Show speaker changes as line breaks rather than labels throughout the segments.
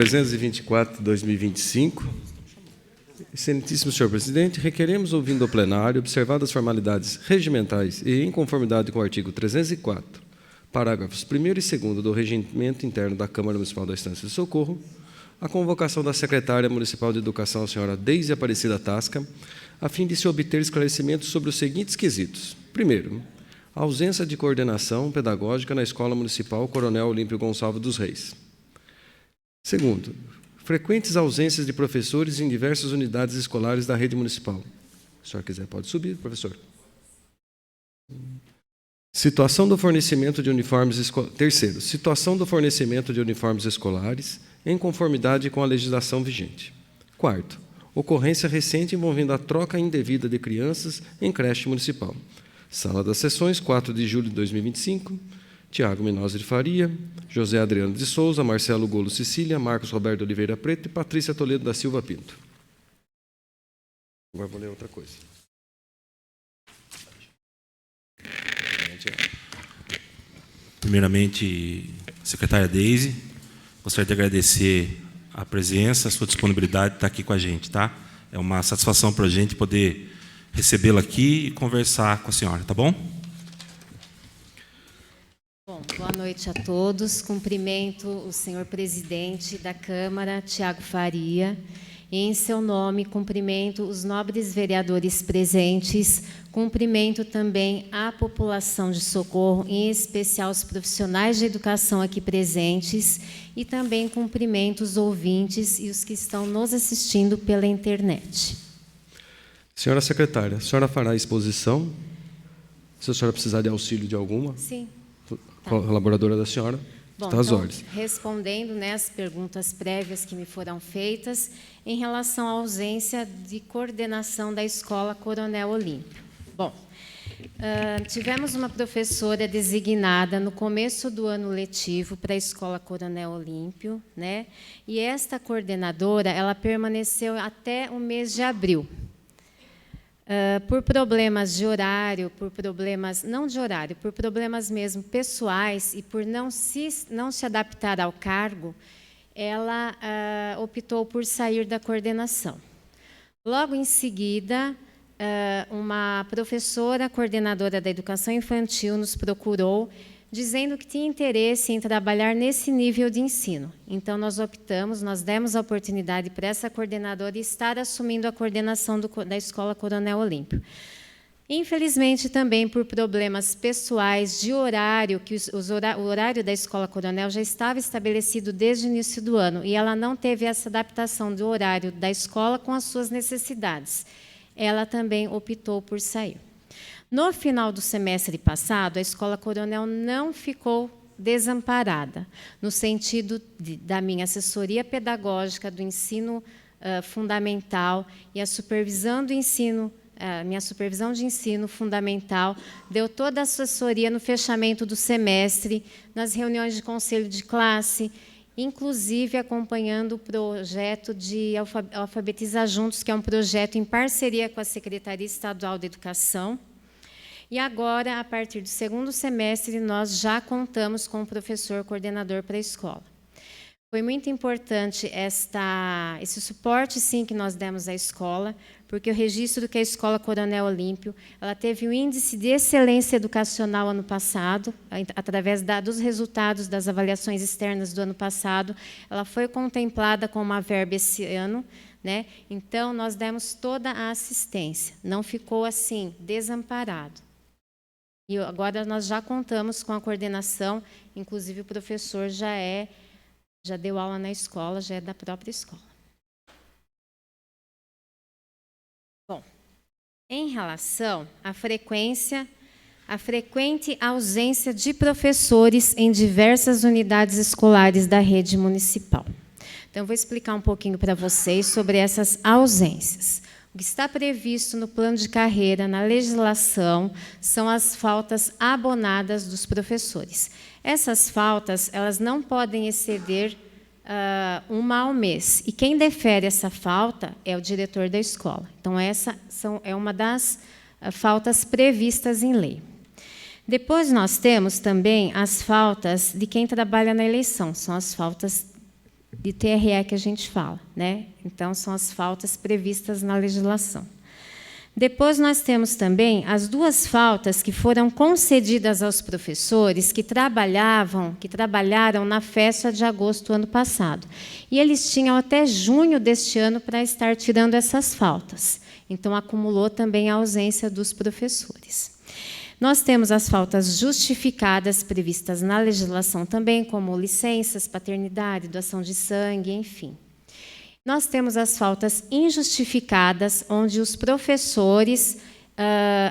324/2025. Excelentíssimo senhor presidente, requeremos, ouvindo ao plenário, observadas as formalidades regimentais e em conformidade com o artigo 304, parágrafos 1º e 2º do Regimento Interno da Câmara Municipal da Estância de Socorro, a convocação da secretária municipal de Educação, a senhora Deise Aparecida Tasca, a fim de se obter esclarecimentos sobre os seguintes quesitos. Primeiro, a ausência de coordenação pedagógica na Escola Municipal Coronel Olímpio Gonçalves dos Reis. Segundo, frequentes ausências de professores em diversas unidades escolares da rede municipal. Se o senhor quiser, pode subir, professor. Situação do fornecimento de uniformes escolares. Terceiro, situação do fornecimento de uniformes escolares em conformidade com a legislação vigente. Quarto, ocorrência recente envolvendo a troca indevida de crianças em creche municipal. Sala das Sessões, 4 de julho de 2025. Tiago Minosa de Faria, José Adriano de Souza, Marcelo Golo Cecília, Marcos Roberto Oliveira Preto e Patrícia Toledo da Silva Pinto. Agora vou ler outra coisa.
Primeiramente, secretária Deise, gostaria de agradecer a presença, a sua disponibilidade de estar aqui com a gente, tá? É uma satisfação para a gente poder recebê-la aqui e conversar com a senhora, tá bom?
Bom, boa noite a todos. Cumprimento o senhor presidente da Câmara, Tiago Faria, e, em seu nome, cumprimento os nobres vereadores presentes, cumprimento também a população de Socorro, em especial os profissionais de educação aqui presentes, e também cumprimento os ouvintes e os que estão nos assistindo pela internet.
Senhora secretária, a senhora fará a exposição? Se a senhora precisar de auxílio de alguma?
Sim.
Tá. Colaboradora da senhora,
bom,
está às
então,
ordens.
Respondendo, né, as perguntas prévias que me foram feitas, em relação à ausência de coordenação da Escola Coronel Olímpio. Bom, tivemos uma professora designada no começo do ano letivo para a Escola Coronel Olímpio, né, e esta coordenadora, ela permaneceu até o mês de abril. Por problemas de horário, por problemas, não de horário, por problemas mesmo pessoais e por não se adaptar ao cargo, ela optou por sair da coordenação. Logo em seguida, uma professora coordenadora da educação infantil nos procurou, dizendo que tinha interesse em trabalhar nesse nível de ensino. Então, nós demos a oportunidade para essa coordenadora estar assumindo a coordenação da Escola Coronel Olímpio. Infelizmente, também por problemas pessoais de horário, que o horário da Escola Coronel já estava estabelecido desde o início do ano, e ela não teve essa adaptação do horário da escola com as suas necessidades. Ela também optou por sair. No final do semestre passado, a Escola Coronel não ficou desamparada, no sentido da minha assessoria pedagógica do ensino fundamental e a supervisão do ensino, minha supervisão de ensino fundamental, deu toda a assessoria no fechamento do semestre, nas reuniões de conselho de classe, inclusive acompanhando o projeto de Alfabetizar Juntos, que é um projeto em parceria com a Secretaria Estadual de Educação. E agora, a partir do segundo semestre, nós já contamos com o professor coordenador para a escola. Foi muito importante esse suporte, sim, que nós demos à escola, porque o registro que a Escola Coronel Olímpio, ela teve um índice de excelência educacional ano passado, através dos resultados das avaliações externas do ano passado, ela foi contemplada com uma verba esse ano, né? Então, nós demos toda a assistência, não ficou assim, desamparado. E agora nós já contamos com a coordenação, inclusive o professor já deu aula na escola, já é da própria escola. Bom, em relação à frequente ausência de professores em diversas unidades escolares da rede municipal. Então, eu vou explicar um pouquinho para vocês sobre essas ausências. O que está previsto no plano de carreira, na legislação, são as faltas abonadas dos professores. Essas faltas, elas não podem exceder uma ao mês. E quem defere essa falta é o diretor da escola. Então, essa é uma das faltas previstas em lei. Depois, nós temos também as faltas de quem trabalha na eleição. São as faltas de TRE que a gente fala, né? Então, são as faltas previstas na legislação. Depois, nós temos também as 2 faltas que foram concedidas aos professores que trabalharam na festa de agosto do ano passado. E eles tinham até junho deste ano para estar tirando essas faltas. Então, acumulou também a ausência dos professores. Nós temos as faltas justificadas previstas na legislação também, como licenças, paternidade, doação de sangue, enfim. Nós temos as faltas injustificadas, onde os professores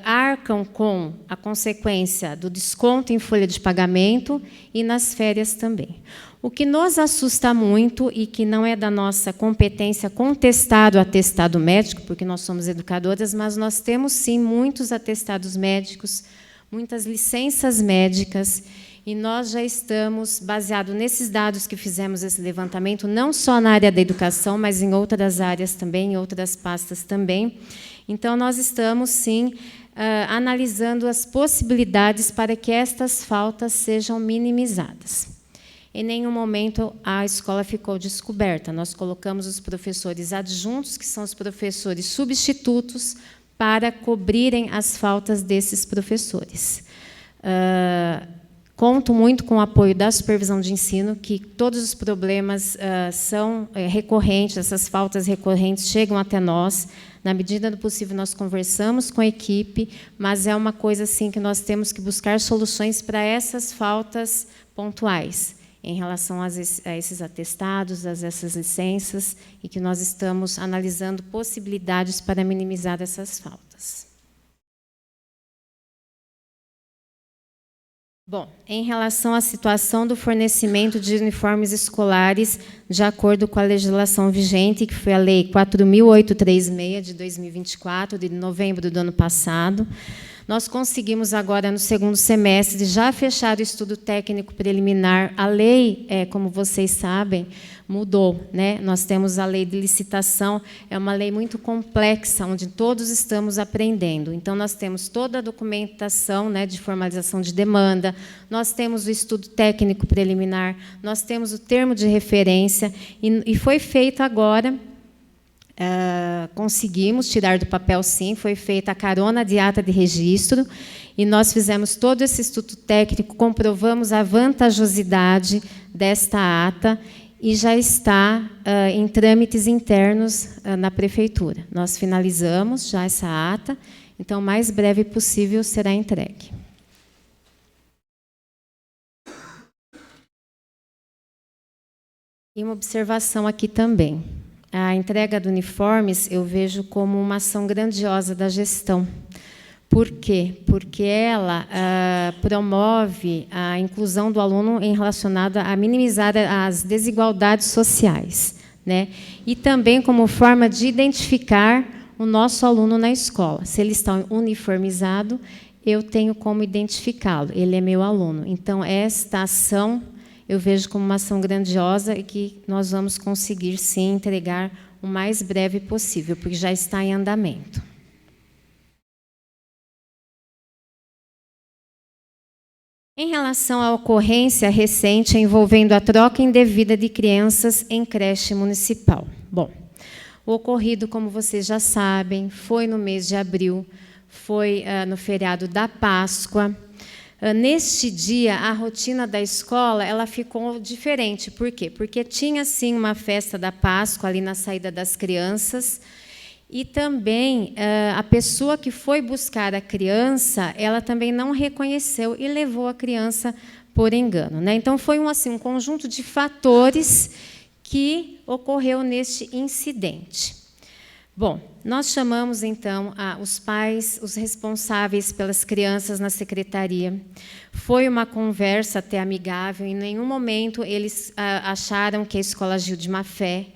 arcam com a consequência do desconto em folha de pagamento e nas férias também. O que nos assusta muito e que não é da nossa competência contestar o atestado médico, porque nós somos educadoras, mas nós temos, sim, muitos atestados médicos, muitas licenças médicas, e nós já estamos, baseado nesses dados que fizemos esse levantamento, não só na área da educação, mas em outras áreas também, em outras pastas também. Então, nós estamos, sim, analisando as possibilidades para que estas faltas sejam minimizadas. Em nenhum momento a escola ficou descoberta. Nós colocamos os professores adjuntos, que são os professores substitutos, para cobrirem as faltas desses professores. Conto muito com o apoio da supervisão de ensino, que todos os problemas são recorrentes, essas faltas recorrentes chegam até nós. Na medida do possível, nós conversamos com a equipe, mas é uma coisa assim que nós temos que buscar soluções para essas faltas pontuais, em relação a esses atestados, a essas licenças, e que nós estamos analisando possibilidades para minimizar essas faltas. Bom, em relação à situação do fornecimento de uniformes escolares, de acordo com a legislação vigente, que foi a Lei 4.836, de 2024, de novembro do ano passado, nós conseguimos agora, no segundo semestre, já fechar o estudo técnico preliminar. A lei, como vocês sabem, mudou, né? Nós temos a lei de licitação, é uma lei muito complexa, onde todos estamos aprendendo. Então, nós temos toda a documentação, né, de formalização de demanda, nós temos o estudo técnico preliminar, nós temos o termo de referência, e foi feito agora... conseguimos tirar do papel, sim, foi feita a carona de ata de registro, e nós fizemos todo esse estudo técnico, comprovamos a vantajosidade desta ata, e já está em trâmites internos na prefeitura. Nós finalizamos já essa ata, então, o mais breve possível será entregue. E uma observação aqui também. A entrega de uniformes eu vejo como uma ação grandiosa da gestão. Por quê? Porque ela promove a inclusão do aluno em relacionada a minimizar as desigualdades sociais, né? E também como forma de identificar o nosso aluno na escola. Se ele está uniformizado, eu tenho como identificá-lo, ele é meu aluno. Então, esta ação eu vejo como uma ação grandiosa e que nós vamos conseguir, sim, entregar o mais breve possível, porque já está em andamento. Em relação à ocorrência recente envolvendo a troca indevida de crianças em creche municipal. Bom, o ocorrido, como vocês já sabem, foi no mês de abril, foi no feriado da Páscoa. Neste dia, a rotina da escola ela ficou diferente. Por quê? Porque tinha, sim, uma festa da Páscoa ali na saída das crianças, e também a pessoa que foi buscar a criança, ela também não reconheceu e levou a criança por engano, né? Então, foi um conjunto de fatores que ocorreu neste incidente. Bom, nós chamamos, então, os pais, os responsáveis pelas crianças na secretaria. Foi uma conversa até amigável, em nenhum momento eles acharam que a escola agiu de má fé.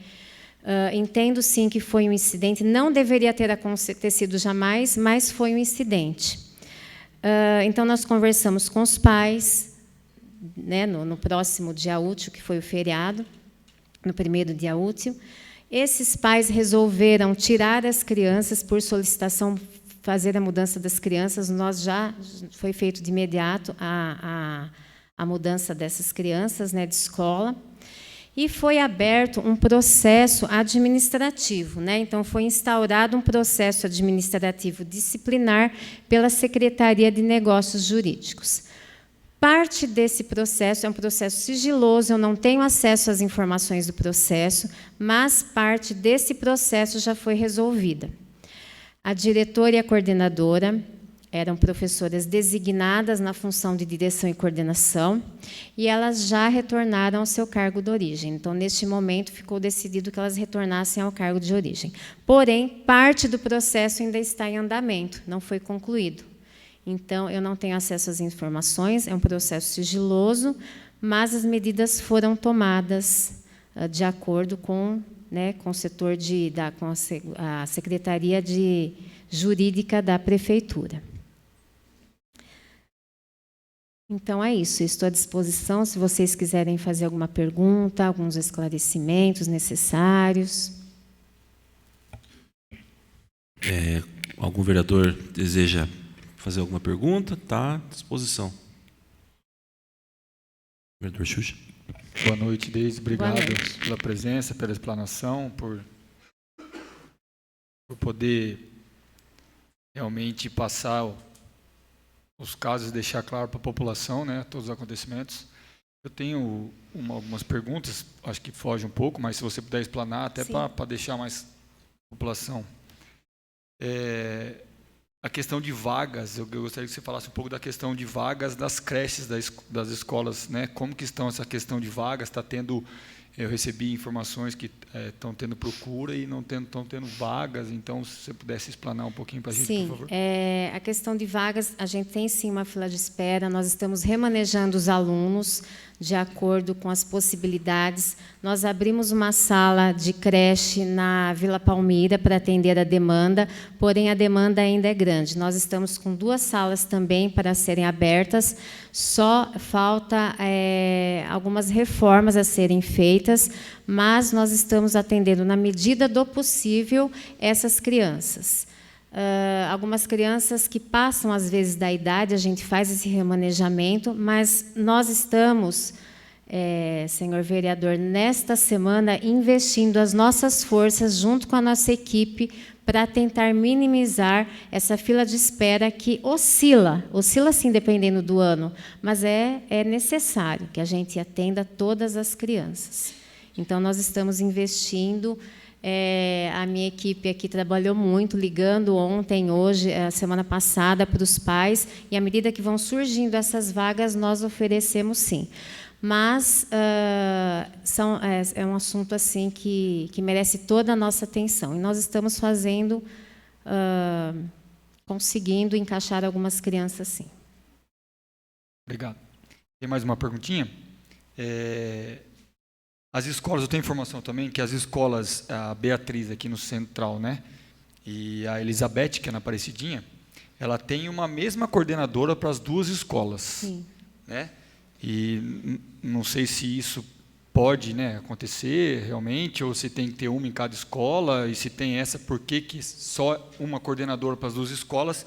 Entendo, sim, que foi um incidente, não deveria ter acontecido jamais, mas foi um incidente. Então, nós conversamos com os pais, né, no próximo dia útil, que foi o feriado, no primeiro dia útil. Esses pais resolveram tirar as crianças por solicitação, fazer a mudança das crianças. Foi feito de imediato a mudança dessas crianças, né, de escola. E foi aberto um processo administrativo, né? Então, foi instaurado um processo administrativo disciplinar pela Secretaria de Negócios Jurídicos. Parte desse processo é um processo sigiloso, eu não tenho acesso às informações do processo, mas parte desse processo já foi resolvida. A diretora e a coordenadora eram professoras designadas na função de direção e coordenação, e elas já retornaram ao seu cargo de origem. Então, neste momento, ficou decidido que elas retornassem ao cargo de origem. Porém, parte do processo ainda está em andamento, não foi concluído. Então, eu não tenho acesso às informações, é um processo sigiloso, mas as medidas foram tomadas de acordo com, né, com o setor com a Secretaria Jurídica da Prefeitura. Então, é isso. Estou à disposição, se vocês quiserem fazer alguma pergunta, alguns esclarecimentos necessários.
Algum vereador deseja fazer alguma pergunta? Está à disposição. Vereador Xuxa.
Boa noite, Deise. Obrigado
noite.
Pela presença, pela explanação, por poder realmente passar os casos e deixar claro para a população, né, todos os acontecimentos. Eu tenho algumas perguntas, acho que foge um pouco, mas se você puder explanar, até para deixar mais a população. A questão de vagas, eu gostaria que você falasse um pouco da questão de vagas das creches, das escolas, né? Como que estão essa questão de vagas? Está tendo, eu recebi informações que estão tendo procura e não estão tendo vagas, então, se você pudesse explanar um pouquinho para a gente, por favor.
A questão de vagas, a gente tem sim uma fila de espera, nós estamos remanejando os alunos de acordo com as possibilidades. Nós abrimos uma sala de creche na Vila Palmira para atender a demanda, porém a demanda ainda é grande. Nós estamos com 2 salas também para serem abertas, só falta algumas reformas a serem feitas, mas nós estamos atendendo, na medida do possível, essas crianças. Algumas crianças que passam, às vezes, da idade, a gente faz esse remanejamento, mas nós estamos, senhor vereador, nesta semana, investindo as nossas forças, junto com a nossa equipe, para tentar minimizar essa fila de espera que oscila sim, dependendo do ano, mas é necessário que a gente atenda todas as crianças. Então, nós estamos investindo. A minha equipe aqui trabalhou muito, ligando ontem, hoje, a semana passada, para os pais, e à medida que vão surgindo essas vagas, nós oferecemos sim. Mas é um assunto assim que merece toda a nossa atenção, e nós estamos fazendo, conseguindo encaixar algumas crianças, sim.
Obrigado. Tem mais uma perguntinha? As escolas, eu tenho informação também que as escolas, a Beatriz aqui no Central, né, e a Elizabeth, que é na Aparecidinha, ela tem uma mesma coordenadora para as 2 escolas.
Sim.
Né? E não sei se isso pode, né, acontecer realmente, ou se tem que ter uma em cada escola, e se tem essa, por que só uma coordenadora para as 2 escolas,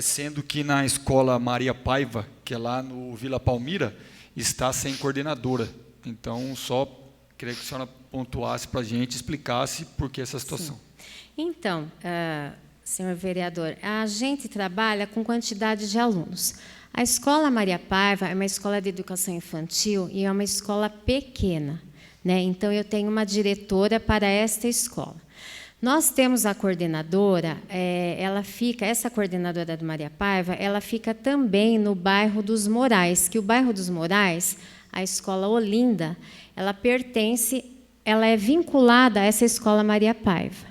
sendo que na escola Maria Paiva, que é lá no Vila Palmira, está sem coordenadora. Então, só queria que a senhora pontuasse para a gente, explicasse por que essa situação.
Sim. Então, senhor vereador, a gente trabalha com quantidade de alunos. A Escola Maria Paiva é uma escola de educação infantil e é uma escola pequena, né? Então, eu tenho uma diretora para esta escola. Nós temos a coordenadora, essa coordenadora do Maria Paiva, ela fica também no bairro dos Morais, que o bairro dos Morais, a escola Olinda, ela é vinculada a essa escola Maria Paiva.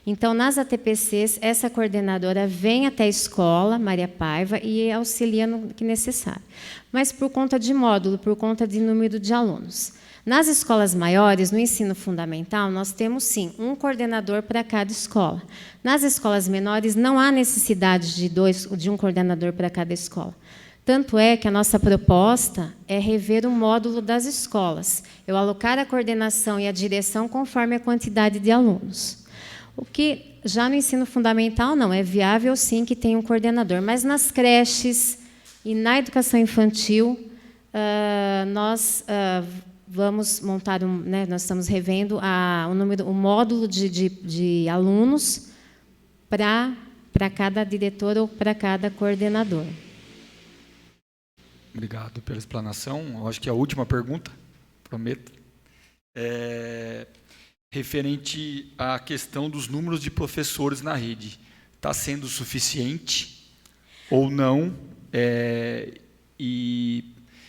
Então, nas ATPCs, essa coordenadora vem até a escola Maria Paiva e auxilia no que necessário. Mas por conta de módulo, por conta de número de alunos. Nas escolas maiores, no ensino fundamental, nós temos, sim, um coordenador para cada escola. Nas escolas menores, não há necessidade de um coordenador para cada escola. Tanto é que a nossa proposta é rever o módulo das escolas, eu alocar a coordenação e a direção conforme a quantidade de alunos. O que, já no ensino fundamental, não, é viável, sim, que tenha um coordenador, mas nas creches e na educação infantil, nós vamos montar nós estamos revendo o módulo de alunos para cada diretor ou para cada coordenador.
Obrigado pela explanação. Eu acho que a última pergunta, prometo, referente à questão dos números de professores na rede. Está sendo suficiente ou não? E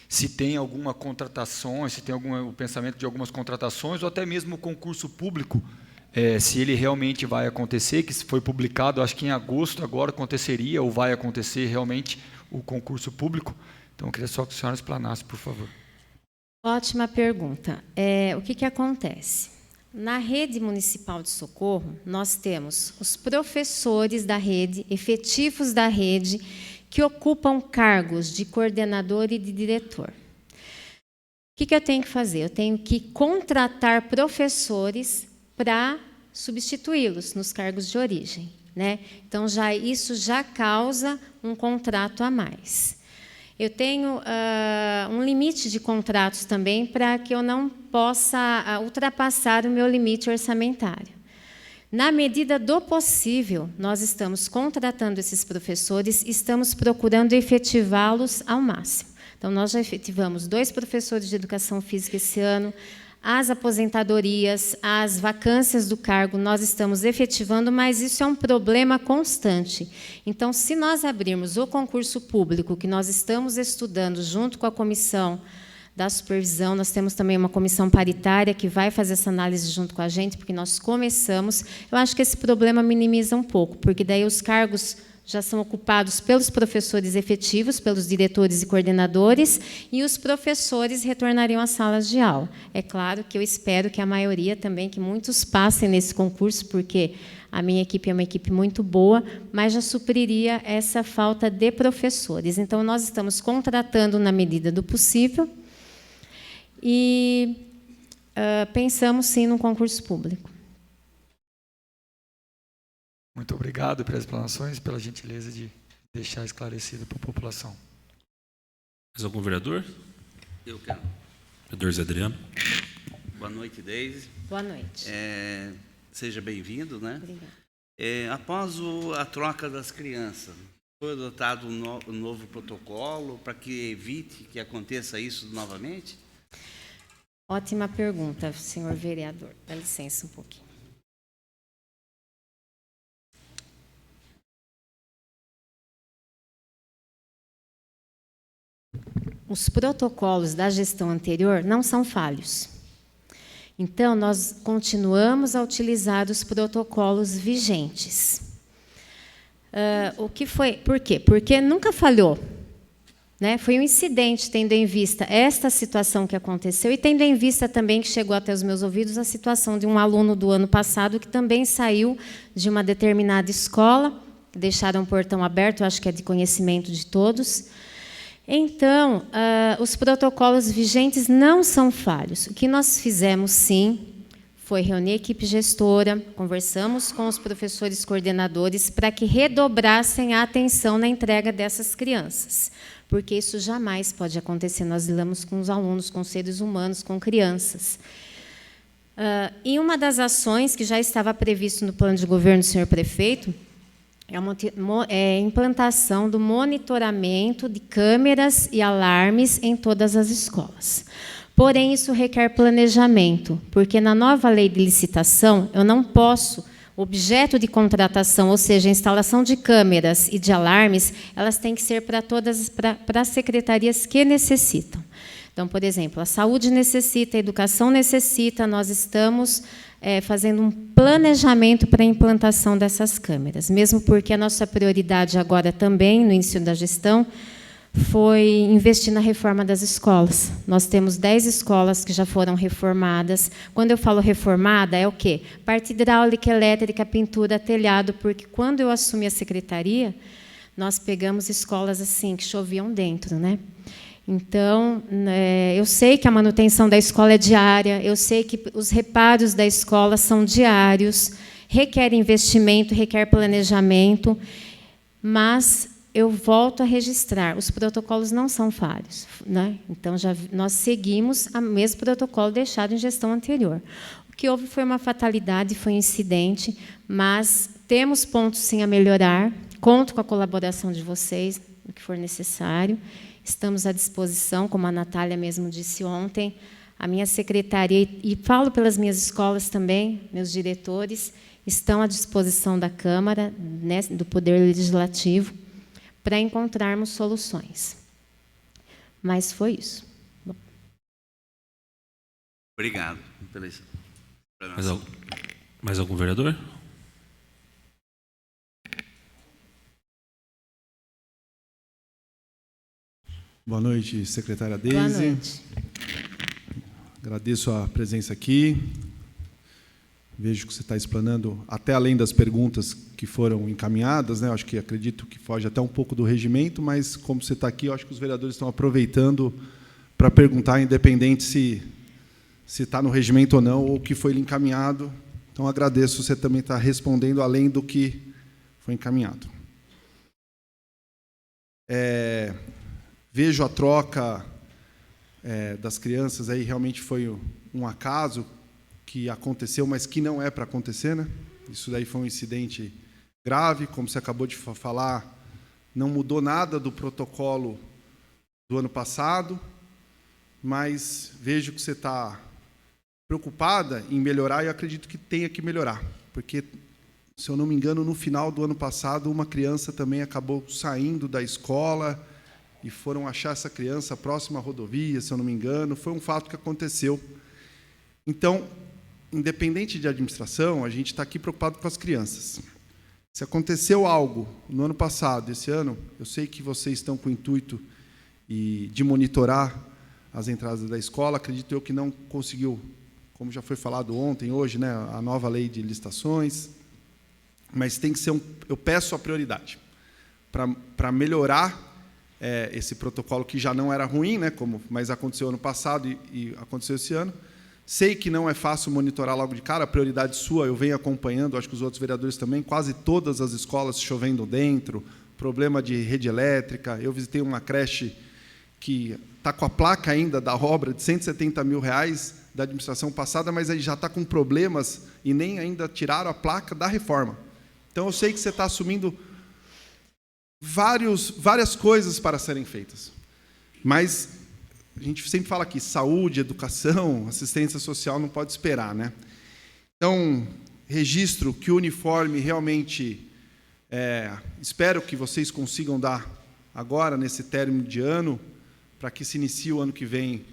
se tem alguma contratação, se tem o pensamento de algumas contratações, ou até mesmo o concurso público, se ele realmente vai acontecer, que foi publicado, acho que em agosto agora aconteceria, ou vai acontecer realmente o concurso público. Então, eu queria só que a senhora explanasse, por favor.
Ótima pergunta. O que acontece? Na rede municipal de socorro, nós temos os professores da rede, efetivos da rede, que ocupam cargos de coordenador e de diretor. O que eu tenho que fazer? Eu tenho que contratar professores para substituí-los nos cargos de origem, né? Então, isso já causa um contrato a mais. Eu tenho um limite de contratos também para que eu não possa ultrapassar o meu limite orçamentário. Na medida do possível, nós estamos contratando esses professores e estamos procurando efetivá-los ao máximo. Então, nós já efetivamos 2 professores de educação física esse ano. As aposentadorias, as vacâncias do cargo, nós estamos efetivando, mas isso é um problema constante. Então, se nós abrirmos o concurso público, que nós estamos estudando junto com a comissão da supervisão, nós temos também uma comissão paritária que vai fazer essa análise junto com a gente, porque nós começamos. Eu acho que esse problema minimiza um pouco, porque daí os cargos já são ocupados pelos professores efetivos, pelos diretores e coordenadores, e os professores retornariam às salas de aula. É claro que eu espero que a maioria também, que muitos passem nesse concurso, porque a minha equipe é uma equipe muito boa, mas já supriria essa falta de professores. Então, nós estamos contratando na medida do possível e pensamos, sim, no concurso público.
Muito obrigado pelas explanações e pela gentileza de deixar esclarecido para a população.
Mais algum vereador?
Eu quero.
Vereador Zé Adriano.
Boa noite, Deise.
Boa noite.
Seja bem-vindo, né?
Obrigada.
Após a troca das crianças, foi adotado um novo protocolo para que evite que aconteça isso novamente?
Ótima pergunta, senhor vereador. Dá licença um pouquinho. Os protocolos da gestão anterior não são falhos. Então, nós continuamos a utilizar os protocolos vigentes. O que foi? Por quê? Porque nunca falhou. Né? Foi um incidente, tendo em vista esta situação que aconteceu e tendo em vista também que chegou até os meus ouvidos a situação de um aluno do ano passado que também saiu de uma determinada escola, deixaram o portão aberto, acho que é de conhecimento de todos. Então, os protocolos vigentes não são falhos. O que nós fizemos, sim, foi reunir a equipe gestora, conversamos com os professores coordenadores para que redobrassem a atenção na entrega dessas crianças, porque isso jamais pode acontecer. Nós lidamos com os alunos, com seres humanos, com crianças. E uma das ações que já estava previsto no plano de governo do senhor prefeito é a implantação do monitoramento de câmeras e alarmes em todas as escolas. Porém, isso requer planejamento, porque na nova lei de licitação, eu não posso, objeto de contratação, ou seja, a instalação de câmeras e de alarmes, elas têm que ser para as secretarias que necessitam. Então, por exemplo, a saúde necessita, a educação necessita, nós estamos fazendo um planejamento para a implantação dessas câmeras, mesmo porque a nossa prioridade agora também, no início da gestão, foi investir na reforma das escolas. Nós temos 10 escolas que já foram reformadas. Quando eu falo reformada, é o quê? Parte hidráulica, elétrica, pintura, telhado, porque quando eu assumi a secretaria, nós pegamos escolas assim, que choviam dentro, né? Então, eu sei que a manutenção da escola é diária, eu sei que os reparos da escola são diários, requer investimento, requer planejamento, mas eu volto a registrar, os protocolos não são falhos, né? Então, nós seguimos o mesmo protocolo deixado em gestão anterior. O que houve foi uma fatalidade, foi um incidente, mas temos pontos, sim, a melhorar, conto com a colaboração de vocês, o que for necessário, estamos à disposição, como a Natália mesmo disse ontem, a minha secretaria, e falo pelas minhas escolas também, meus diretores, estão à disposição da Câmara, né, do Poder Legislativo, para encontrarmos soluções. Mas foi isso. Bom.
Obrigado pela
Mais algum vereador?
Boa noite, secretária Deise.
Boa noite.
Agradeço a presença aqui. Vejo que você está explanando até além das perguntas que foram encaminhadas, né? Acho que acredito que foge até um pouco do regimento, mas como você está aqui, eu acho que os vereadores estão aproveitando para perguntar, independente se está no regimento ou não, ou o que foi lhe encaminhado. Então, agradeço você também estar respondendo além do que foi encaminhado. Vejo a troca das crianças, aí realmente foi um acaso que aconteceu, mas que não é para acontecer, né? Isso daí foi um incidente grave, como você acabou de falar, não mudou nada do protocolo do ano passado, mas vejo que você está preocupada em melhorar, e eu acredito que tenha que melhorar, porque, se eu não me engano, no final do ano passado, uma criança também acabou saindo da escola e foram achar essa criança próxima à rodovia, se eu não me engano, foi um fato que aconteceu. Então, independente de administração, a gente está aqui preocupado com as crianças. Se aconteceu algo no ano passado, esse ano, eu sei que vocês estão com o intuito de monitorar as entradas da escola, acredito eu que não conseguiu, como já foi falado ontem, hoje, né, a nova lei de licitações, mas tem que ser eu peço a prioridade para melhorar esse protocolo que já não era ruim, né, mas aconteceu ano passado e aconteceu esse ano. Sei que não é fácil monitorar logo de cara, a prioridade sua, eu venho acompanhando, acho que os outros vereadores também, quase todas as escolas chovendo dentro, problema de rede elétrica. Eu visitei uma creche que está com a placa ainda da obra de R$170 mil da administração passada, mas aí já está com problemas e nem ainda tiraram a placa da reforma. Então, eu sei que você está assumindo várias coisas para serem feitas, mas a gente sempre fala aqui, saúde, educação, assistência social não pode esperar, né? Então, registro que o uniforme realmente, espero que vocês consigam dar agora, nesse término de ano, para que se inicie o ano que vem.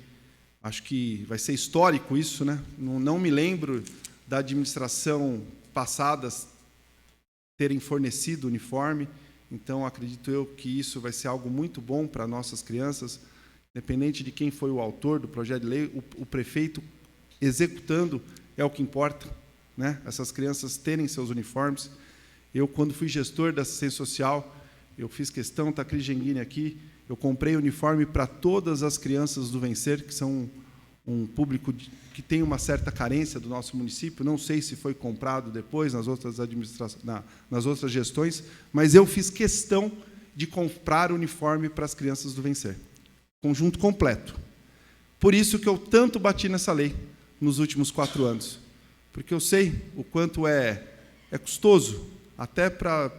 Acho que vai ser histórico isso, né? Não me lembro da administração passada terem fornecido o uniforme, então acredito eu que isso vai ser algo muito bom para nossas crianças. Independente de quem foi o autor do projeto de lei, o prefeito executando é o que importa, né? Essas crianças terem seus uniformes. Eu, quando fui gestor da assistência social, eu fiz questão, está a Cris Genguini aqui, eu comprei uniforme para todas as crianças do Vencer, que são um público que tem uma certa carência do nosso município. Não sei se foi comprado depois nas outras nas outras gestões, mas eu fiz questão de comprar uniforme para as crianças do Vencer. Conjunto completo. Por isso que eu tanto bati nessa lei nos últimos 4 anos, porque eu sei o quanto é custoso, até para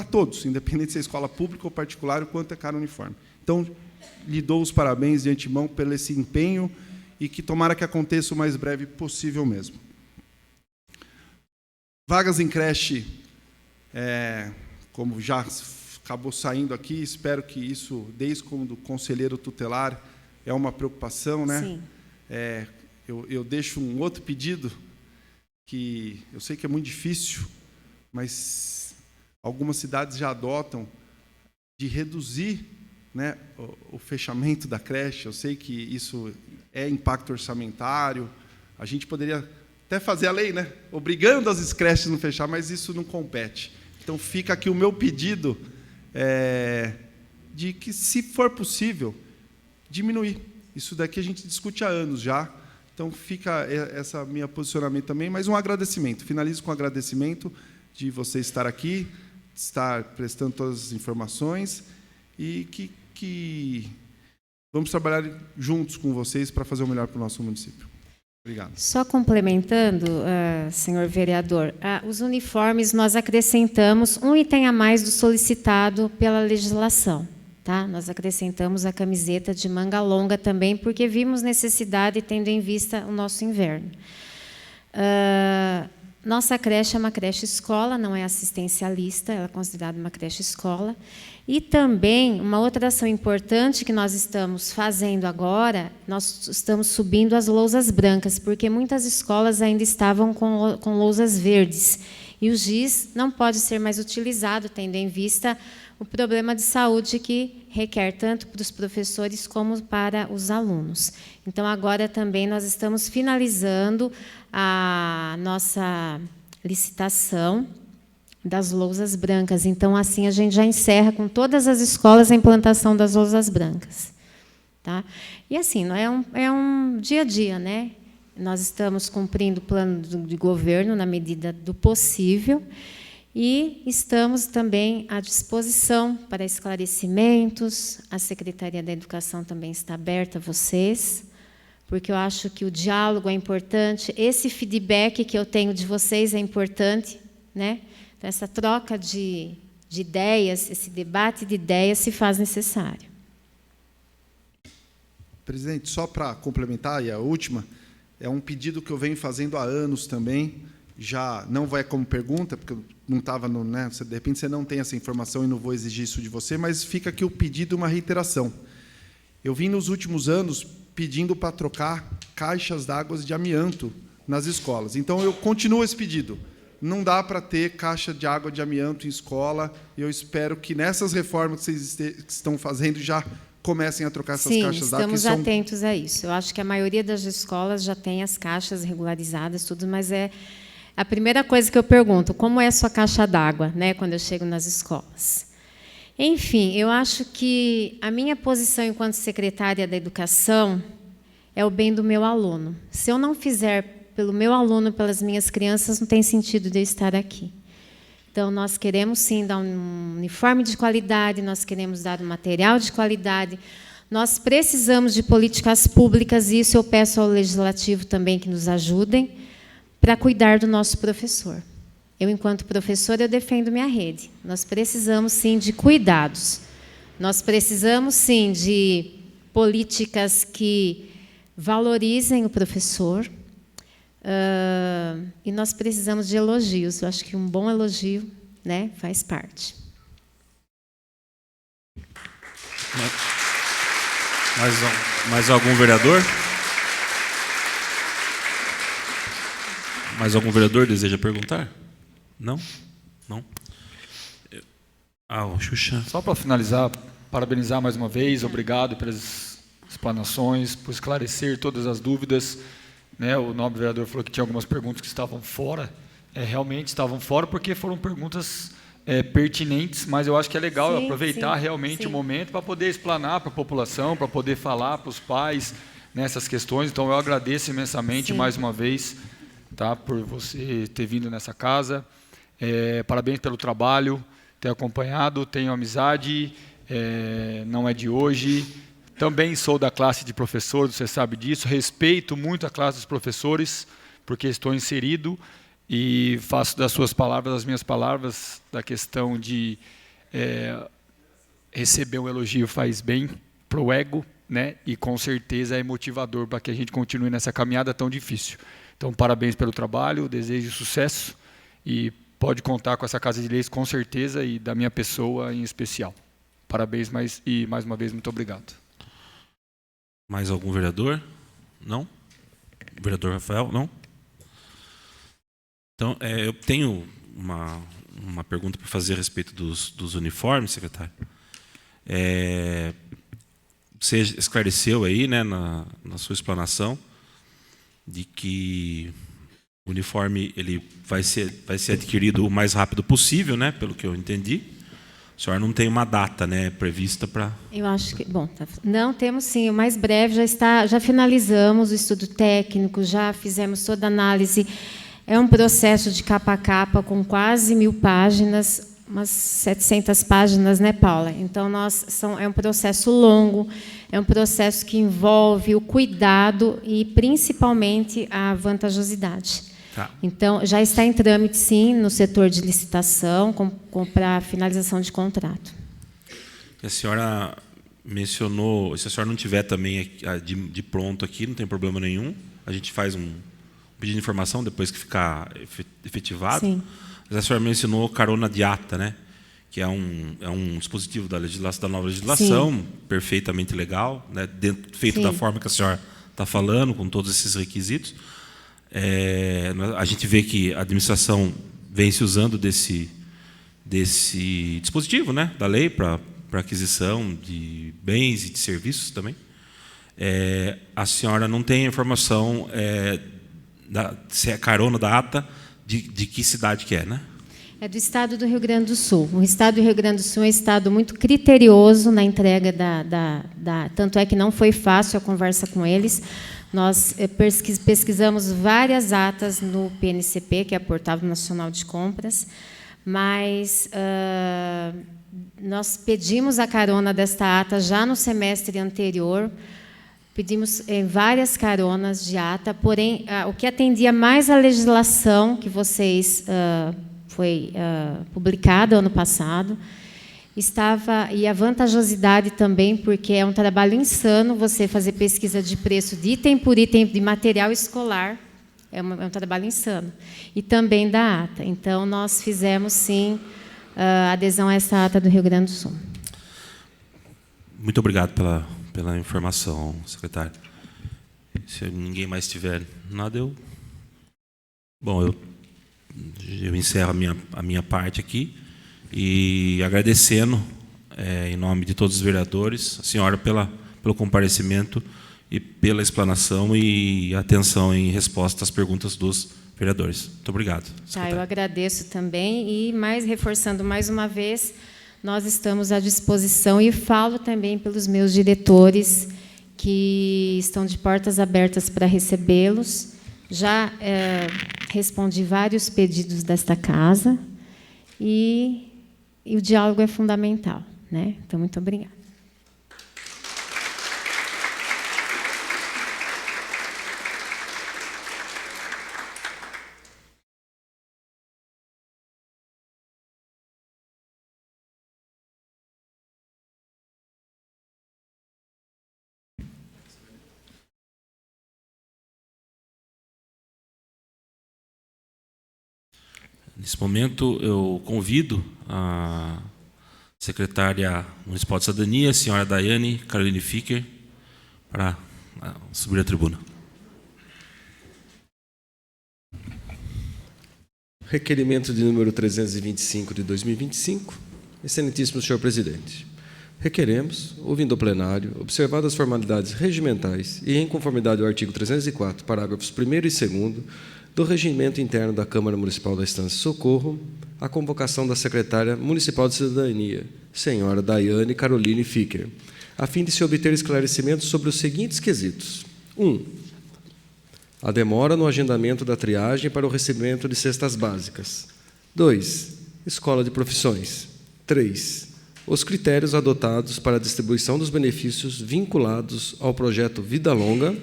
todos, independente se é escola pública ou particular, o quanto é caro o uniforme. Então, lhe dou os parabéns de antemão pelo esse empenho e que tomara que aconteça o mais breve possível mesmo. Vagas em creche, como já acabou saindo aqui, espero que isso, desde quando conselheiro tutelar, é uma preocupação, né?
Sim.
Eu deixo um outro pedido, que eu sei que é muito difícil, mas algumas cidades já adotam, de reduzir, né, o fechamento da creche. Eu sei que isso é impacto orçamentário, a gente poderia até fazer a lei, né, obrigando as creches a não fechar, mas isso não compete. Então, fica aqui o meu pedido, de que, se for possível, diminuir. Isso daqui a gente discute há anos já, então fica esse meu posicionamento também, mas um agradecimento. Finalizo com um agradecimento de você estar aqui, estar prestando todas as informações, e que vamos trabalhar juntos com vocês para fazer o melhor para o nosso município. Obrigado.
Só complementando, senhor vereador, os uniformes nós acrescentamos um item a mais do solicitado pela legislação. Tá? Nós acrescentamos a camiseta de manga longa também, porque vimos necessidade, tendo em vista o nosso inverno. Nossa creche é uma creche escola, não é assistencialista, ela é considerada uma creche escola. E também, uma outra ação importante que nós estamos fazendo agora, nós estamos subindo as lousas brancas, porque muitas escolas ainda estavam com lousas verdes. E o giz não pode ser mais utilizado, tendo em vista o problema de saúde que requer tanto para os professores como para os alunos. Então, agora também nós estamos finalizando a nossa licitação das lousas brancas. Então, assim, a gente já encerra com todas as escolas a implantação das lousas brancas. Tá? E, assim, não é um dia a dia, né? Nós estamos cumprindo o plano de governo na medida do possível e estamos também à disposição para esclarecimentos. A Secretaria da Educação também está aberta a vocês, porque eu acho que o diálogo é importante, esse feedback que eu tenho de vocês é importante, né? Então, essa troca de ideias, esse debate de ideias se faz necessário.
Presidente, só para complementar, e a última, é um pedido que eu venho fazendo há anos também, já não vai como pergunta, porque eu não estava no... Né, de repente você não tem essa informação e não vou exigir isso de você, mas fica aqui o pedido, uma reiteração. Eu vim nos últimos anos pedindo para trocar caixas d'água de amianto nas escolas. Então, eu continuo esse pedido. Não dá para ter caixa de água de amianto em escola. Eu espero que nessas reformas que vocês estão fazendo já comecem a trocar essas caixas d'água.
Sim, estamos atentos a isso. Eu acho que a maioria das escolas já tem as caixas regularizadas, tudo, mas é a primeira coisa que eu pergunto, como é a sua caixa d'água, né, quando eu chego nas escolas? Enfim, eu acho que a minha posição enquanto secretária da Educação é o bem do meu aluno. Se eu não fizer pelo meu aluno, pelas minhas crianças, não tem sentido de eu estar aqui. Então, nós queremos, sim, dar um uniforme de qualidade, nós queremos dar um material de qualidade, nós precisamos de políticas públicas, e isso eu peço ao Legislativo também que nos ajudem, para cuidar do nosso professor. Eu, enquanto professora, eu defendo minha rede. Nós precisamos, sim, de cuidados. Nós precisamos, sim, de políticas que valorizem o professor, e nós precisamos de elogios. Eu acho que um bom elogio, né, faz parte.
Mais algum vereador? Mais algum vereador deseja perguntar? Não? Não? O Xuxa.
Só para finalizar, parabenizar mais uma vez, obrigado pelas explanações, por esclarecer todas as dúvidas. Né, o nobre vereador falou que tinha algumas perguntas que estavam fora, realmente estavam fora, porque foram perguntas pertinentes, mas eu acho que é legal aproveitar realmente o momento para poder explanar para a população, para poder falar para os pais nessas questões. Então, eu agradeço imensamente mais uma vez, tá, por você ter vindo nessa casa. Parabéns pelo trabalho, ter acompanhado, tenho amizade, não é de hoje. Também sou da classe de professores, você sabe disso, respeito muito a classe dos professores, porque estou inserido e faço das suas palavras as minhas palavras, da questão de receber um elogio faz bem para o ego, né? E com certeza é motivador para que a gente continue nessa caminhada tão difícil. Então, parabéns pelo trabalho, desejo sucesso e pode contar com essa Casa de Leis com certeza e da minha pessoa em especial. Parabéns e mais uma vez, muito obrigado.
Mais algum vereador? Não? Vereador Rafael? Não? Então, eu tenho uma pergunta para fazer a respeito dos uniformes, secretário. Você esclareceu aí, né, na sua explanação, de que o uniforme ele vai ser adquirido o mais rápido possível, né, pelo que eu entendi. A senhora não tem uma data, né, prevista para...
Eu acho que... Bom, não, temos sim, o mais breve já finalizamos o estudo técnico, já fizemos toda a análise. É um processo de capa a capa, com quase 1000 páginas, umas 700 páginas, né, Paula? Então, é um processo longo, é um processo que envolve o cuidado e, principalmente, a vantajosidade.
Tá.
Então, já está em trâmite, sim, no setor de licitação, para finalização de contrato.
A senhora mencionou, se a senhora não tiver também de pronto aqui, não tem problema nenhum, a gente faz um pedido de informação depois que ficar efetivado. Sim. Mas a senhora mencionou carona de ata, né? Que é um dispositivo da nova legislação, sim, perfeitamente legal, né? Feito sim, da forma que a senhora está falando, com todos esses requisitos. A gente vê que a administração vem se usando desse dispositivo, né, da lei para aquisição de bens e de serviços também. A senhora não tem informação se é carona da ata de que cidade que é, né?
É do estado do Rio Grande do Sul. O estado do Rio Grande do Sul é um estado muito criterioso na entrega tanto é que não foi fácil a conversa com eles. Nós pesquisamos várias atas no PNCP, que é o Portal Nacional de Compras, mas nós pedimos a carona desta ata já no semestre anterior, pedimos várias caronas de ata, porém, o que atendia mais à legislação que foi publicada ano passado, e a vantajosidade também, porque é um trabalho insano você fazer pesquisa de preço de item por item de material escolar, é um trabalho insano, e também da ata. Então, nós fizemos, sim, adesão a essa ata do Rio Grande do Sul.
Muito obrigado pela informação, secretário. Se ninguém mais tiver nada, Bom, eu encerro a minha parte aqui e agradecendo, em nome de todos os vereadores, a senhora pelo comparecimento e pela explanação e atenção em resposta às perguntas dos vereadores. Muito obrigado.
Tá, eu agradeço também e, reforçando mais uma vez, nós estamos à disposição e falo também pelos meus diretores que estão de portas abertas para recebê-los. Já respondi vários pedidos desta casa e o diálogo é fundamental, né? Então, muito obrigada.
Nesse momento, eu convido a secretária municipal de cidadania, a senhora Daiane Caroline Ficker, para subir à tribuna.
Requerimento de número 325 de 2025. Excelentíssimo senhor presidente, requeremos, ouvindo o plenário, observadas as formalidades regimentais e em conformidade ao artigo 304, parágrafos 1º e 2º, do Regimento Interno da Câmara Municipal da Estância Socorro, a convocação da secretária municipal de cidadania, senhora Daiane Caroline Ficker, a fim de se obter esclarecimentos sobre os seguintes quesitos. 1. A demora no agendamento da triagem para o recebimento de cestas básicas. 2. Escola de profissões. 3. Os critérios adotados para a distribuição dos benefícios vinculados ao projeto Vida Longa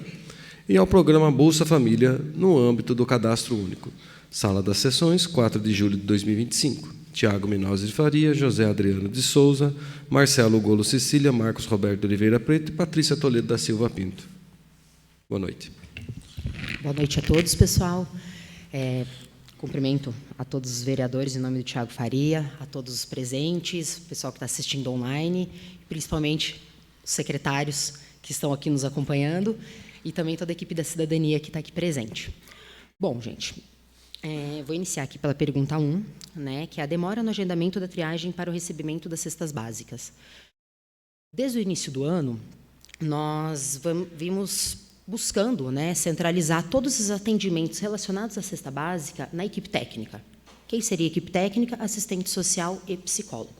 e ao programa Bolsa Família no âmbito do Cadastro Único. Sala das Sessões, 4 de julho de 2025. Tiago Minozzi de Faria, José Adriano de Souza, Marcelo Golo Cecília, Marcos Roberto Oliveira Preto e Patrícia Toledo da Silva Pinto. Boa noite.
Boa noite a todos, pessoal. Cumprimento a todos os vereadores em nome do Tiago Faria, a todos os presentes, o pessoal que está assistindo online, principalmente os secretários que estão aqui nos acompanhando, e também toda a equipe da cidadania que está aqui presente. Bom, gente, vou iniciar aqui pela pergunta 1, né, que é a demora no agendamento da triagem para o recebimento das cestas básicas. Desde o início do ano, nós vimos buscando, né, centralizar todos os atendimentos relacionados à cesta básica na equipe técnica. Quem seria a equipe técnica? Assistente social e psicólogo.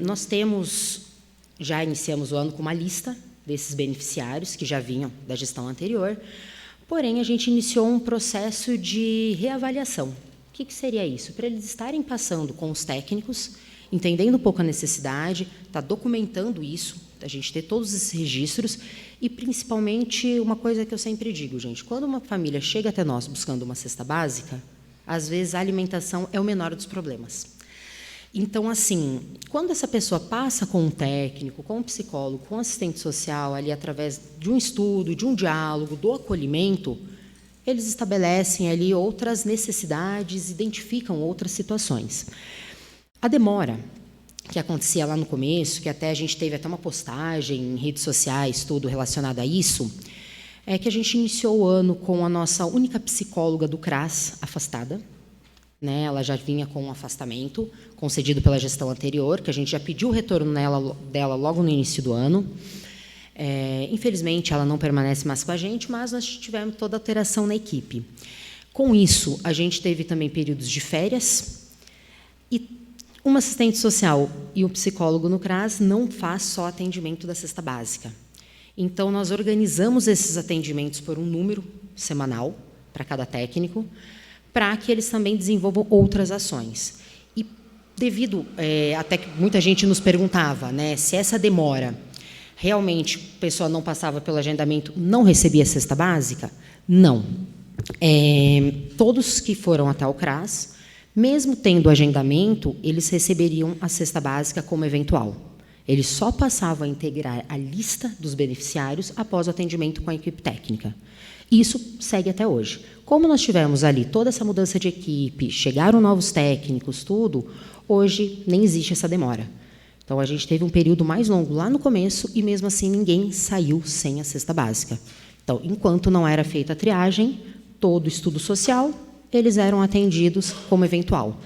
Nós já iniciamos o ano com uma lista desses beneficiários que já vinham da gestão anterior, porém, a gente iniciou um processo de reavaliação, que seria isso? Para eles estarem passando com os técnicos, entendendo um pouco a necessidade, tá documentando isso, a gente ter todos esses registros e, principalmente, uma coisa que eu sempre digo, gente, quando uma família chega até nós buscando uma cesta básica, às vezes a alimentação é o menor dos problemas. Então, assim, quando essa pessoa passa com um técnico, com um psicólogo, com um assistente social, ali através de um estudo, de um diálogo, do acolhimento, eles estabelecem ali outras necessidades, identificam outras situações. A demora que acontecia lá no começo, que até a gente teve até uma postagem em redes sociais, tudo relacionado a isso, é que a gente iniciou o ano com a nossa única psicóloga do CRAS afastada, né? Ela já vinha com um afastamento concedido pela gestão anterior, que a gente já pediu o retorno dela logo no início do ano. Infelizmente, ela não permanece mais com a gente, mas nós tivemos toda a alteração na equipe. Com isso, a gente teve também períodos de férias e uma assistente social e um psicólogo no CRAS não faz só atendimento da cesta básica. Então, nós organizamos esses atendimentos por um número semanal para cada técnico, para que eles também desenvolvam outras ações. E devido, até que muita gente nos perguntava, né, se essa demora, realmente a pessoa não passava pelo agendamento, não recebia a cesta básica? Não. Todos que foram até o CRAS, mesmo tendo agendamento, eles receberiam a cesta básica como eventual. Eles só passavam a integrar a lista dos beneficiários após o atendimento com a equipe técnica. Isso segue até hoje. Como nós tivemos ali toda essa mudança de equipe, chegaram novos técnicos, tudo, hoje nem existe essa demora. Então, a gente teve um período mais longo lá no começo e, mesmo assim, ninguém saiu sem a cesta básica. Então, enquanto não era feita a triagem, todo estudo social, eles eram atendidos como eventual.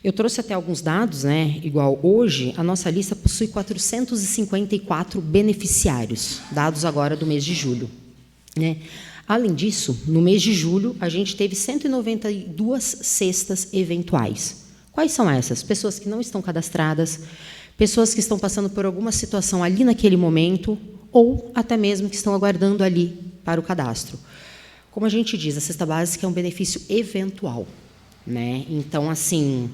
Eu trouxe até alguns dados, né? Igual hoje, a nossa lista possui 454 beneficiários, dados agora do mês de julho, né? Além disso, no mês de julho, a gente teve 192 cestas eventuais. Quais são essas? Pessoas que não estão cadastradas, pessoas que estão passando por alguma situação ali naquele momento, ou até mesmo que estão aguardando ali para o cadastro. Como a gente diz, a cesta básica é um benefício eventual, né? Então, assim,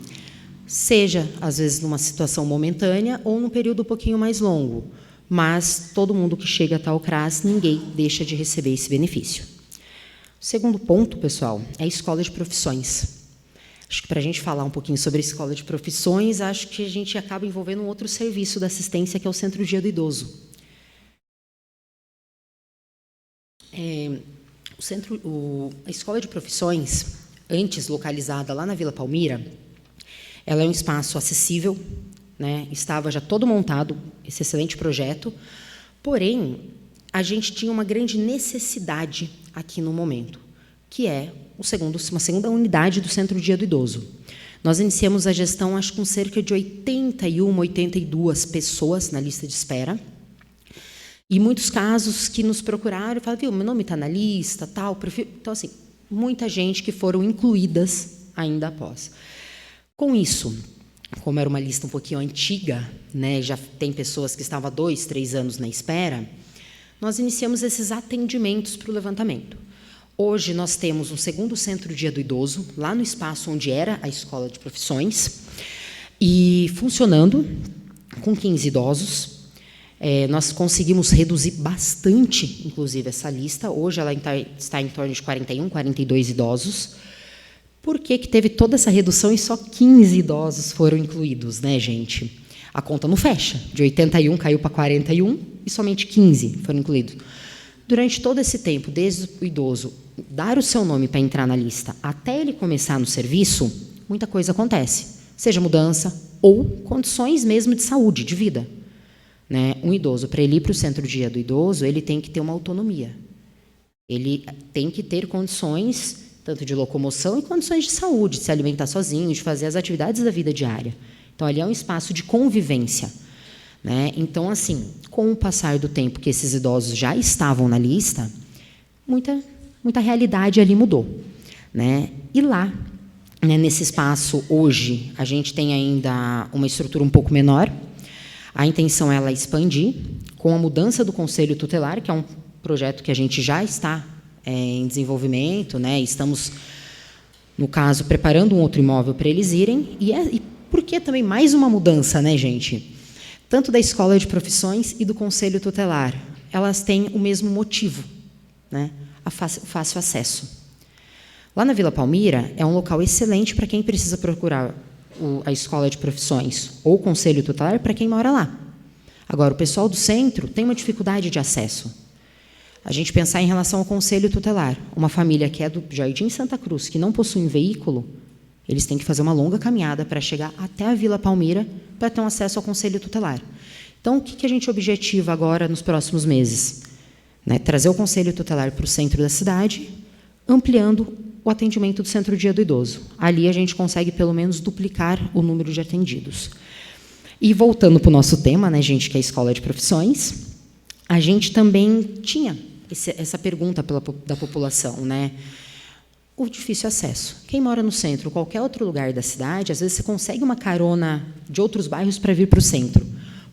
seja, às vezes, numa situação momentânea ou num período um pouquinho mais longo, mas todo mundo que chega até o CRAS, ninguém deixa de receber esse benefício. O segundo ponto, pessoal, é a escola de profissões. Acho que, para a gente falar um pouquinho sobre a escola de profissões, acho que a gente acaba envolvendo um outro serviço da assistência, que é o Centro Dia do Idoso. A escola de profissões, antes localizada lá na Vila Palmira, ela é um espaço acessível, né? Estava já todo montado, esse excelente projeto, porém, a gente tinha uma grande necessidade aqui no momento, que é uma segunda unidade do Centro Dia do Idoso. Nós iniciamos a gestão, acho, com cerca de 81, 82 pessoas na lista de espera, e muitos casos que nos procuraram e falaram, viu, meu nome está na lista, tal, prefiro... Então, assim, muita gente que foram incluídas ainda após. Com isso, como era uma lista um pouquinho antiga, né, já tem pessoas que estavam há 2, 3 anos na espera, nós iniciamos esses atendimentos para o levantamento. Hoje, nós temos um segundo Centro Dia do Idoso, lá no espaço onde era a Escola de Profissões, e funcionando com 15 idosos. Nós conseguimos reduzir bastante, inclusive, essa lista. Hoje, ela está em torno de 41, 42 idosos. Por que teve toda essa redução e só 15 idosos foram incluídos, né, gente? A conta não fecha. De 81 caiu para 41 e somente 15 foram incluídos. Durante todo esse tempo, desde o idoso dar o seu nome para entrar na lista até ele começar no serviço, muita coisa acontece. Seja mudança ou condições mesmo de saúde, de vida. Né? Um idoso, para ele ir para o Centro Dia do Idoso, ele tem que ter uma autonomia. Ele tem que ter condições, tanto de locomoção e condições de saúde, de se alimentar sozinho, de fazer as atividades da vida diária. Então, ali é um espaço de convivência. Né? Então, assim, com o passar do tempo que esses idosos já estavam na lista, muita realidade ali mudou. Né? E lá, né, nesse espaço, hoje, a gente tem ainda uma estrutura um pouco menor. A intenção é ela expandir, com a mudança do Conselho Tutelar, que é um projeto que a gente já está em desenvolvimento, né? Estamos No caso, preparando um outro imóvel para eles irem. E por que também mais uma mudança, né, gente? Tanto da Escola de Profissões e do Conselho Tutelar. Elas têm o mesmo motivo, né? O fácil acesso. Lá na Vila Palmira, é um local excelente para quem precisa procurar a Escola de Profissões ou o Conselho Tutelar para quem mora lá. Agora, o pessoal do centro tem uma dificuldade de acesso. A gente pensar em relação ao Conselho Tutelar. Uma família que é do Jardim Santa Cruz, que não possui um veículo, eles têm que fazer uma longa caminhada para chegar até a Vila Palmira para ter um acesso ao Conselho Tutelar. Então, o que a gente objetiva agora nos próximos meses? Né, trazer o Conselho Tutelar para o centro da cidade, ampliando o atendimento do Centro-Dia do Idoso. Ali a gente consegue, pelo menos, duplicar o número de atendidos. E, voltando para o nosso tema, né, gente, que é a Escola de Profissões, a gente também tinha essa pergunta da população, né? O difícil acesso. Quem mora no centro, qualquer outro lugar da cidade, às vezes você consegue uma carona de outros bairros para vir para o centro.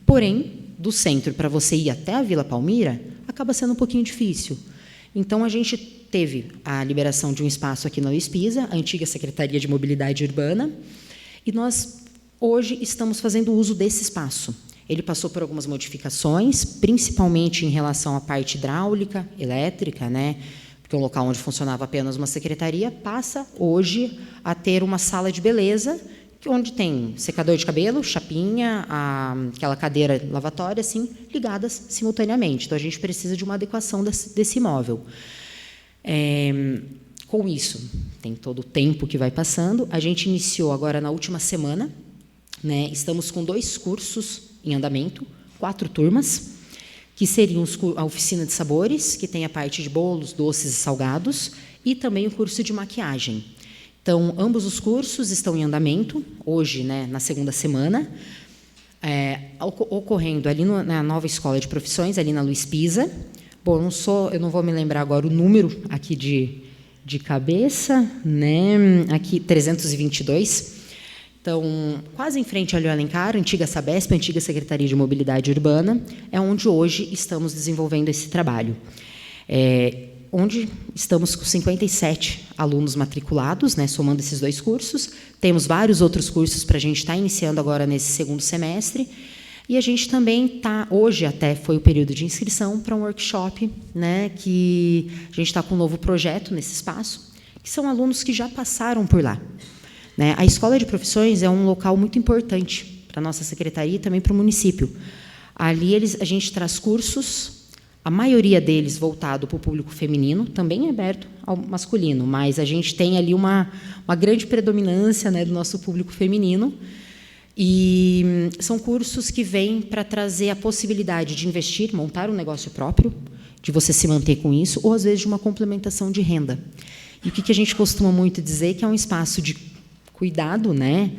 Porém, do centro para você ir até a Vila Palmira, acaba sendo um pouquinho difícil. Então, a gente teve a liberação de um espaço aqui na Luiz Pisa, a antiga Secretaria de Mobilidade Urbana, e nós, hoje, estamos fazendo uso desse espaço. Ele passou por algumas modificações, principalmente em relação à parte hidráulica, elétrica, né? Porque um local onde funcionava apenas uma secretaria passa, hoje, a ter uma sala de beleza, onde tem secador de cabelo, chapinha, aquela cadeira lavatória, assim, ligadas simultaneamente. Então, a gente precisa de uma adequação desse imóvel. Com isso, tem todo o tempo que vai passando. A gente iniciou agora na última semana, né? Estamos com 2 cursos em andamento, 4 turmas, que seriam a oficina de sabores, que tem a parte de bolos, doces e salgados, e também o curso de maquiagem. Então, ambos os cursos estão em andamento, hoje, né, na segunda semana, ocorrendo ali na nova Escola de Profissões, ali na Luiz Pisa. Bom, eu não vou me lembrar agora o número aqui de cabeça, né? Aqui, 322. Então, quase em frente ao Alencar, antiga Sabesp, antiga Secretaria de Mobilidade Urbana, é onde hoje estamos desenvolvendo esse trabalho. Onde estamos com 57 alunos matriculados, né, somando esses 2 cursos. Temos vários outros cursos para a gente estar iniciando agora nesse segundo semestre. E a gente também está, hoje até foi o período de inscrição para um workshop, né, que a gente está com um novo projeto nesse espaço, que são alunos que já passaram por lá. Né? A Escola de Profissões é um local muito importante para a nossa secretaria e também para o município. Ali a gente traz cursos, a maioria deles voltado para o público feminino, também é aberto ao masculino, mas a gente tem ali uma grande predominância, né, do nosso público feminino. E são cursos que vêm para trazer a possibilidade de investir, montar um negócio próprio, de você se manter com isso, ou, às vezes, de uma complementação de renda. E o que a gente costuma muito dizer que é um espaço de cuidado, né?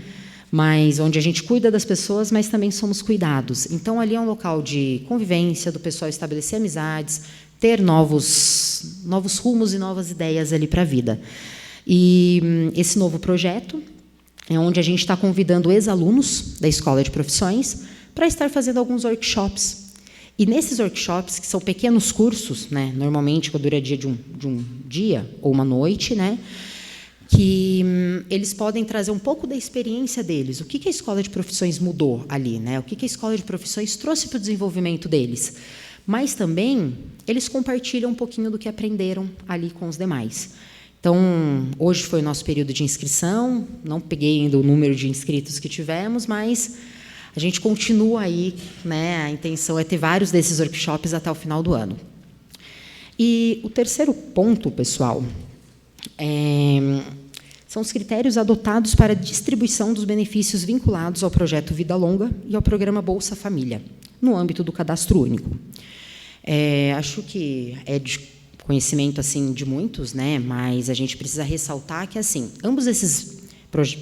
Mas onde a gente cuida das pessoas, mas também somos cuidados. Então, ali é um local de convivência, do pessoal estabelecer amizades, ter novos rumos e novas ideias ali para a vida. E esse novo projeto é onde a gente está convidando ex-alunos da Escola de Profissões para estar fazendo alguns workshops. E nesses workshops, que são pequenos cursos, né, normalmente com a duradia de um dia ou uma noite, né, que eles podem trazer um pouco da experiência deles. O que a Escola de Profissões mudou ali, né? O que a Escola de Profissões trouxe para o desenvolvimento deles. Mas também eles compartilham um pouquinho do que aprenderam ali com os demais. Então, hoje foi o nosso período de inscrição, não peguei ainda o número de inscritos que tivemos, mas a gente continua aí, né? A intenção é ter vários desses workshops até o final do ano. E o terceiro ponto, pessoal, são os critérios adotados para a distribuição dos benefícios vinculados ao projeto Vida Longa e ao programa Bolsa Família, no âmbito do Cadastro Único. Acho que é de conhecimento assim de muitos, né? Mas a gente precisa ressaltar que assim, ambos esses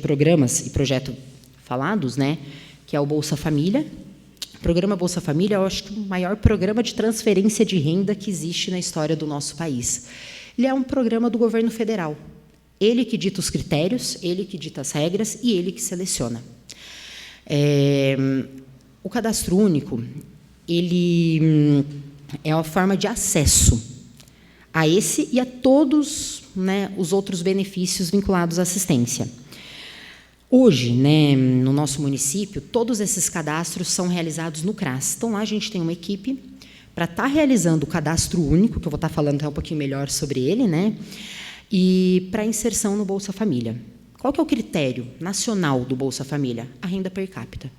programas e projeto falados, né, que é o Bolsa Família, o programa Bolsa Família, eu acho que o maior programa de transferência de renda que existe na história do nosso país. Ele é um programa do governo federal. Ele que dita os critérios, ele que dita as regras e ele que seleciona. O Cadastro Único, ele é uma forma de acesso a esse e a todos, né, os outros benefícios vinculados à assistência. Hoje, né, no nosso município, todos esses cadastros são realizados no CRAS. Então, lá a gente tem uma equipe para estar realizando o cadastro único, que eu vou estar falando até um pouquinho melhor sobre ele, né, e para inserção no Bolsa Família. Qual que é o critério nacional do Bolsa Família? A renda per capita.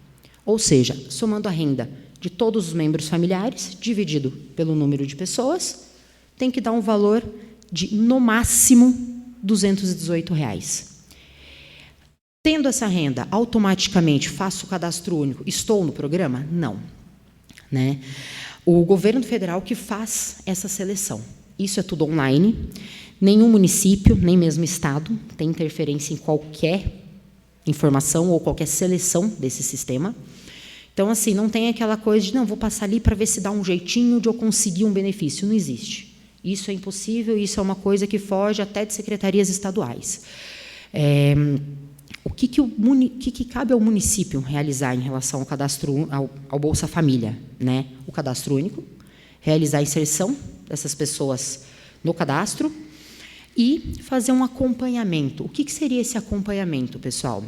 Ou seja, somando a renda de todos os membros familiares, dividido pelo número de pessoas, tem que dar um valor de, no máximo, R$ 218. Tendo essa renda, automaticamente faço o cadastro único, estou no programa? Não. Né? O governo federal que faz essa seleção. Isso é tudo online. Nenhum município, nem mesmo estado, tem interferência em qualquer informação ou qualquer seleção desse sistema. Então, assim, não tem aquela coisa de, não, vou passar ali para ver se dá um jeitinho de eu conseguir um benefício. Não existe. Isso é impossível, isso é uma coisa que foge até de secretarias estaduais. O que cabe ao município realizar em relação ao cadastro, ao Bolsa Família? Né? O cadastro único, realizar a inserção dessas pessoas no cadastro e fazer um acompanhamento. O que seria esse acompanhamento, pessoal?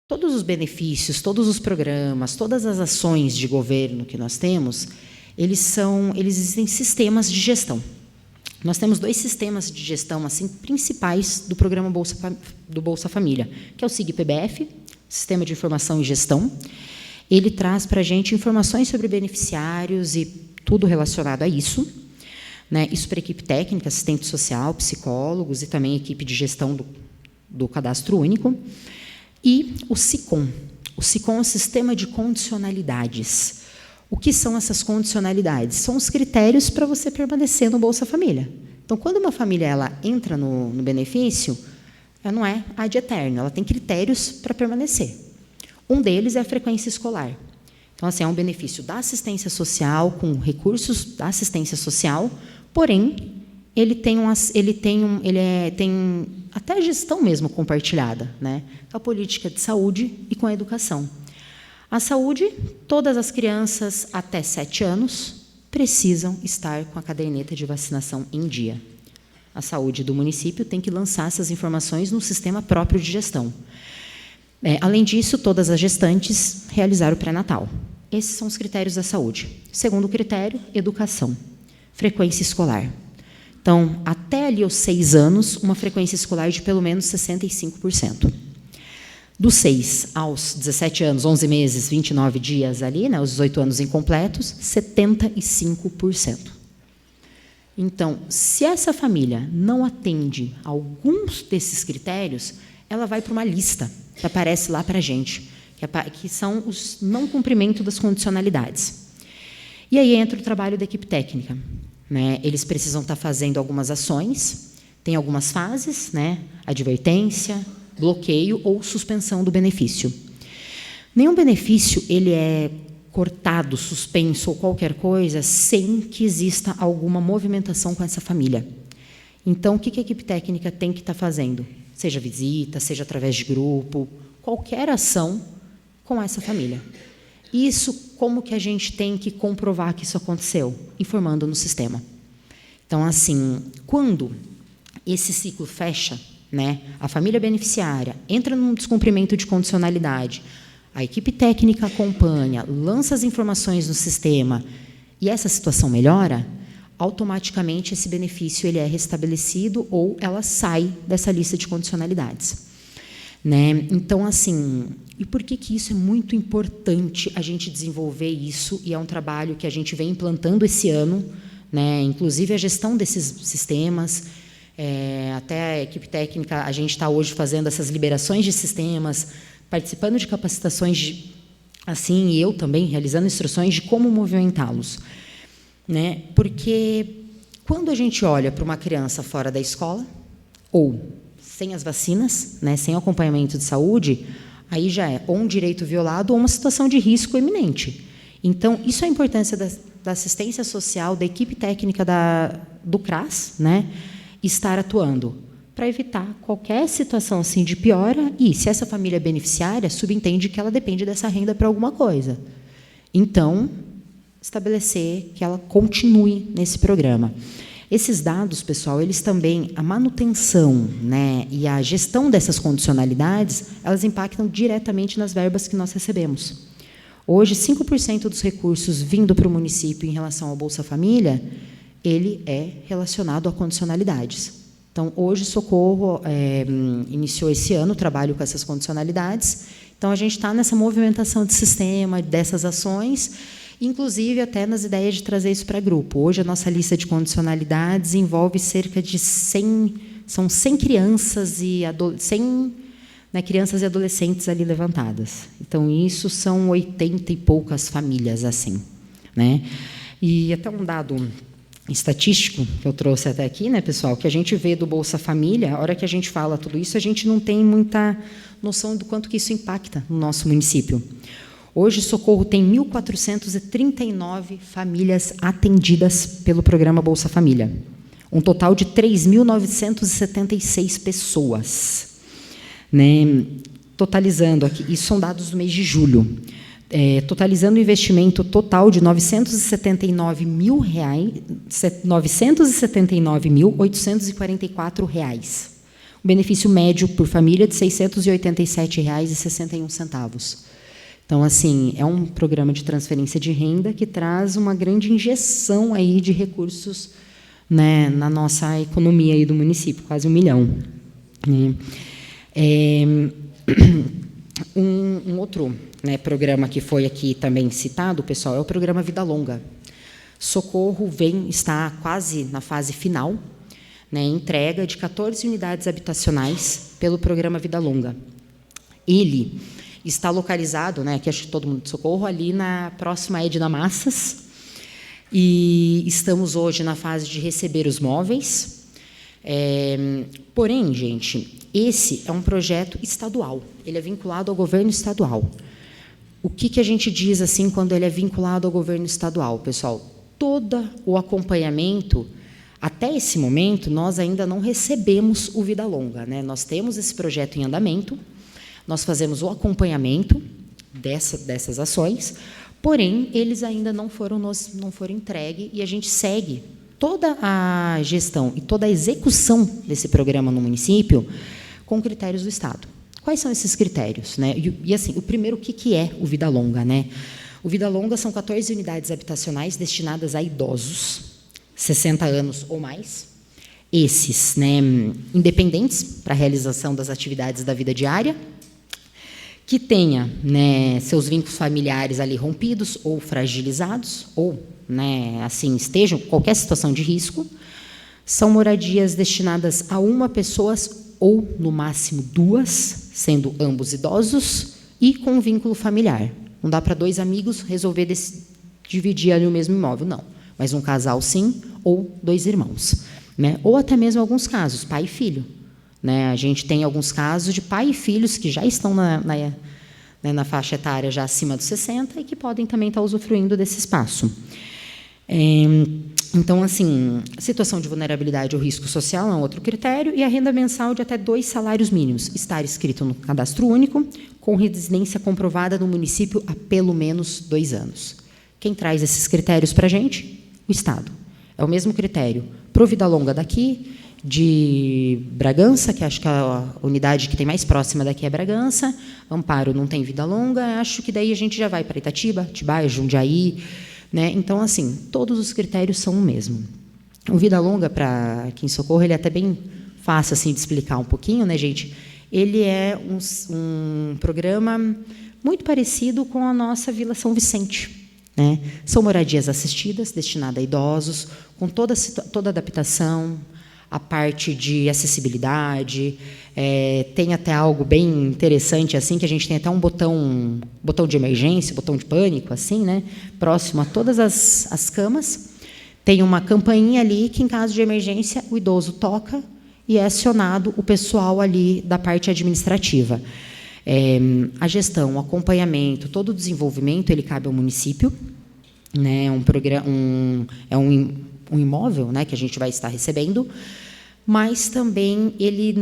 Todos os benefícios, todos os programas, todas as ações de governo que nós temos, eles existem sistemas de gestão. Nós temos 2 sistemas de gestão assim principais do programa Bolsa Família, que é o SIG-PBF, Sistema de Informação e Gestão. Ele traz para a gente informações sobre beneficiários e tudo relacionado a isso, né? Isso para a equipe técnica, assistente social, psicólogos e também equipe de gestão do cadastro único. E o SICOM. O SICOM é o Sistema de Condicionalidades. O que são essas condicionalidades? São os critérios para você permanecer no Bolsa Família. Então, quando uma família ela entra no benefício, ela não é ad eterno, ela tem critérios para permanecer. Um deles é a frequência escolar. Então, assim, é um benefício da assistência social, com recursos da assistência social, porém, ele tem até a gestão mesmo compartilhada, né? Com a política de saúde e com a educação. A saúde, todas as crianças até 7 anos precisam estar com a caderneta de vacinação em dia. A saúde do município tem que lançar essas informações no sistema próprio de gestão. Além disso, todas as gestantes realizaram o pré-natal. Esses são os critérios da saúde. Segundo critério, educação. Frequência escolar. Então, até ali aos 6 anos, uma frequência escolar de pelo menos 65%. Dos 6 aos 17 anos, 11 meses, 29 dias ali, né, os 18 anos incompletos, 75%. Então, se essa família não atende alguns desses critérios, ela vai para uma lista que aparece lá para a gente, que são os não cumprimento das condicionalidades. E aí entra o trabalho da equipe técnica. Né? Eles precisam estar fazendo algumas ações, tem algumas fases, né? Advertência, bloqueio ou suspensão do benefício. Nenhum benefício ele é cortado, suspenso ou qualquer coisa sem que exista alguma movimentação com essa família. Então, o que a equipe técnica tem que estar fazendo? Seja visita, seja através de grupo, qualquer ação com essa família. Isso, como que a gente tem que comprovar que isso aconteceu? Informando no sistema. Então, assim, quando esse ciclo fecha, né, a família beneficiária entra num descumprimento de condicionalidade, a equipe técnica acompanha, lança as informações no sistema e essa situação melhora, automaticamente esse benefício ele é restabelecido ou ela sai dessa lista de condicionalidades. Né? Então, assim, e por que isso é muito importante a gente desenvolver isso, e é um trabalho que a gente vem implantando esse ano, né? Inclusive a gestão desses sistemas, até a equipe técnica, a gente está hoje fazendo essas liberações de sistemas, participando de capacitações, assim, e eu também realizando instruções de como movimentá-los. Né? Porque quando a gente olha para uma criança fora da escola, ou sem as vacinas, né, sem o acompanhamento de saúde, aí já é ou um direito violado ou uma situação de risco iminente. Então, isso é a importância da assistência social, da equipe técnica do CRAS, né, estar atuando para evitar qualquer situação assim de piora e, se essa família é beneficiária, subentende que ela depende dessa renda para alguma coisa. Então, estabelecer que ela continue nesse programa. Esses dados, pessoal, eles também, a manutenção, né, e a gestão dessas condicionalidades, elas impactam diretamente nas verbas que nós recebemos. Hoje, 5% dos recursos vindo para o município em relação ao Bolsa Família, ele é relacionado a condicionalidades. Então, hoje, Socorro iniciou esse ano o trabalho com essas condicionalidades. Então, a gente está nessa movimentação de sistema, dessas ações, inclusive até nas ideias de trazer isso para grupo. Hoje, a nossa lista de condicionalidades envolve cerca de 100, são 100 crianças e 100, né, crianças e adolescentes ali levantadas. Então, isso são 80 e poucas famílias assim, né? E até um dado estatístico que eu trouxe até aqui, né, pessoal, que a gente vê do Bolsa Família, a hora que a gente fala tudo isso, a gente não tem muita noção do quanto que isso impacta no nosso município. Hoje, Socorro tem 1.439 famílias atendidas pelo programa Bolsa Família. Um total de 3.976 pessoas. Né? Totalizando aqui, isso são dados do mês de julho. Totalizando o investimento total de R$ 979.844. O benefício médio por família de R$ 687,61. Então, assim, é um programa de transferência de renda que traz uma grande injeção aí de recursos, né, na nossa economia aí do município, quase 1 milhão. Né? Um outro, né, programa que foi aqui também citado, pessoal, é o programa Vida Longa. Socorro está quase na fase final, né, entrega de 14 unidades habitacionais pelo programa Vida Longa. Ele está localizado, né, aqui acho que todo mundo de Socorro, ali na próxima Edna Massas, e estamos hoje na fase de receber os móveis. Porém, gente, esse é um projeto estadual, ele é vinculado ao governo estadual. O que a gente diz assim quando ele é vinculado ao governo estadual, pessoal? Todo o acompanhamento, até esse momento, nós ainda não recebemos o Vida Longa, né? Nós temos esse projeto em andamento, nós fazemos o acompanhamento dessas ações, porém, eles ainda não foram entregues e a gente segue toda a gestão e toda a execução desse programa no município com critérios do Estado. Quais são esses critérios? Né? E assim, o primeiro, o que é o Vida Longa? Né? O Vida Longa são 14 unidades habitacionais destinadas a idosos, 60 anos ou mais, esses, né, independentes para a realização das atividades da vida diária, que tenha, né, seus vínculos familiares ali rompidos ou fragilizados, ou, né, assim, estejam em qualquer situação de risco. São moradias destinadas a uma pessoa ou, no máximo, 2, sendo ambos idosos, e com um vínculo familiar. Não dá para 2 amigos resolver dividir ali o mesmo imóvel, não. Mas um casal, sim, ou 2 irmãos. Né? Ou até mesmo alguns casos, pai e filho. Né? A gente tem alguns casos de pai e filhos que já estão na faixa etária já acima dos 60 e que podem também estar usufruindo desse espaço. Então, assim, situação de vulnerabilidade ou risco social é um outro critério, e a renda mensal de até 2 salários mínimos, estar inscrito no cadastro único, com residência comprovada no município há pelo menos 2 anos. Quem traz esses critérios para a gente? O Estado. É o mesmo critério para o Vida Longa daqui, de Bragança, que acho que a unidade que tem mais próxima daqui é Bragança. Amparo não tem Vida Longa, acho que daí a gente já vai para Itatiba, Atibaia, Jundiaí. Né? Então, assim, todos os critérios são o mesmo. O Vida Longa, para aqui em Socorro, ele é até bem fácil assim, de explicar um pouquinho, né, gente? Ele é um programa muito parecido com a nossa Vila São Vicente. Né? São moradias assistidas, destinadas a idosos, com toda adaptação, a parte de acessibilidade, tem até algo bem interessante, assim, que a gente tem até um botão de emergência, botão de pânico, assim, né, próximo a todas as camas. Tem uma campainha ali que, em caso de emergência, o idoso toca e é acionado o pessoal ali da parte administrativa. A gestão, o acompanhamento, todo o desenvolvimento, ele cabe ao município. Né, um imóvel, né, que a gente vai estar recebendo, mas também ele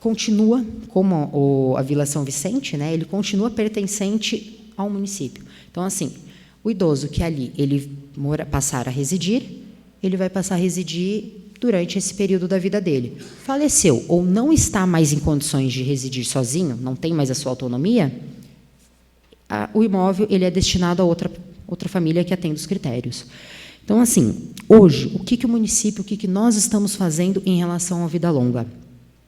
continua, como a Vila São Vicente, né, ele continua pertencente ao município. Então, assim, o idoso que ali ele passar a residir, ele vai passar a residir durante esse período da vida dele. Faleceu ou não está mais em condições de residir sozinho, não tem mais a sua autonomia, o imóvel ele é destinado a outra família que atende os critérios. Então, assim, hoje, o que o município, o que nós estamos fazendo em relação à vida longa?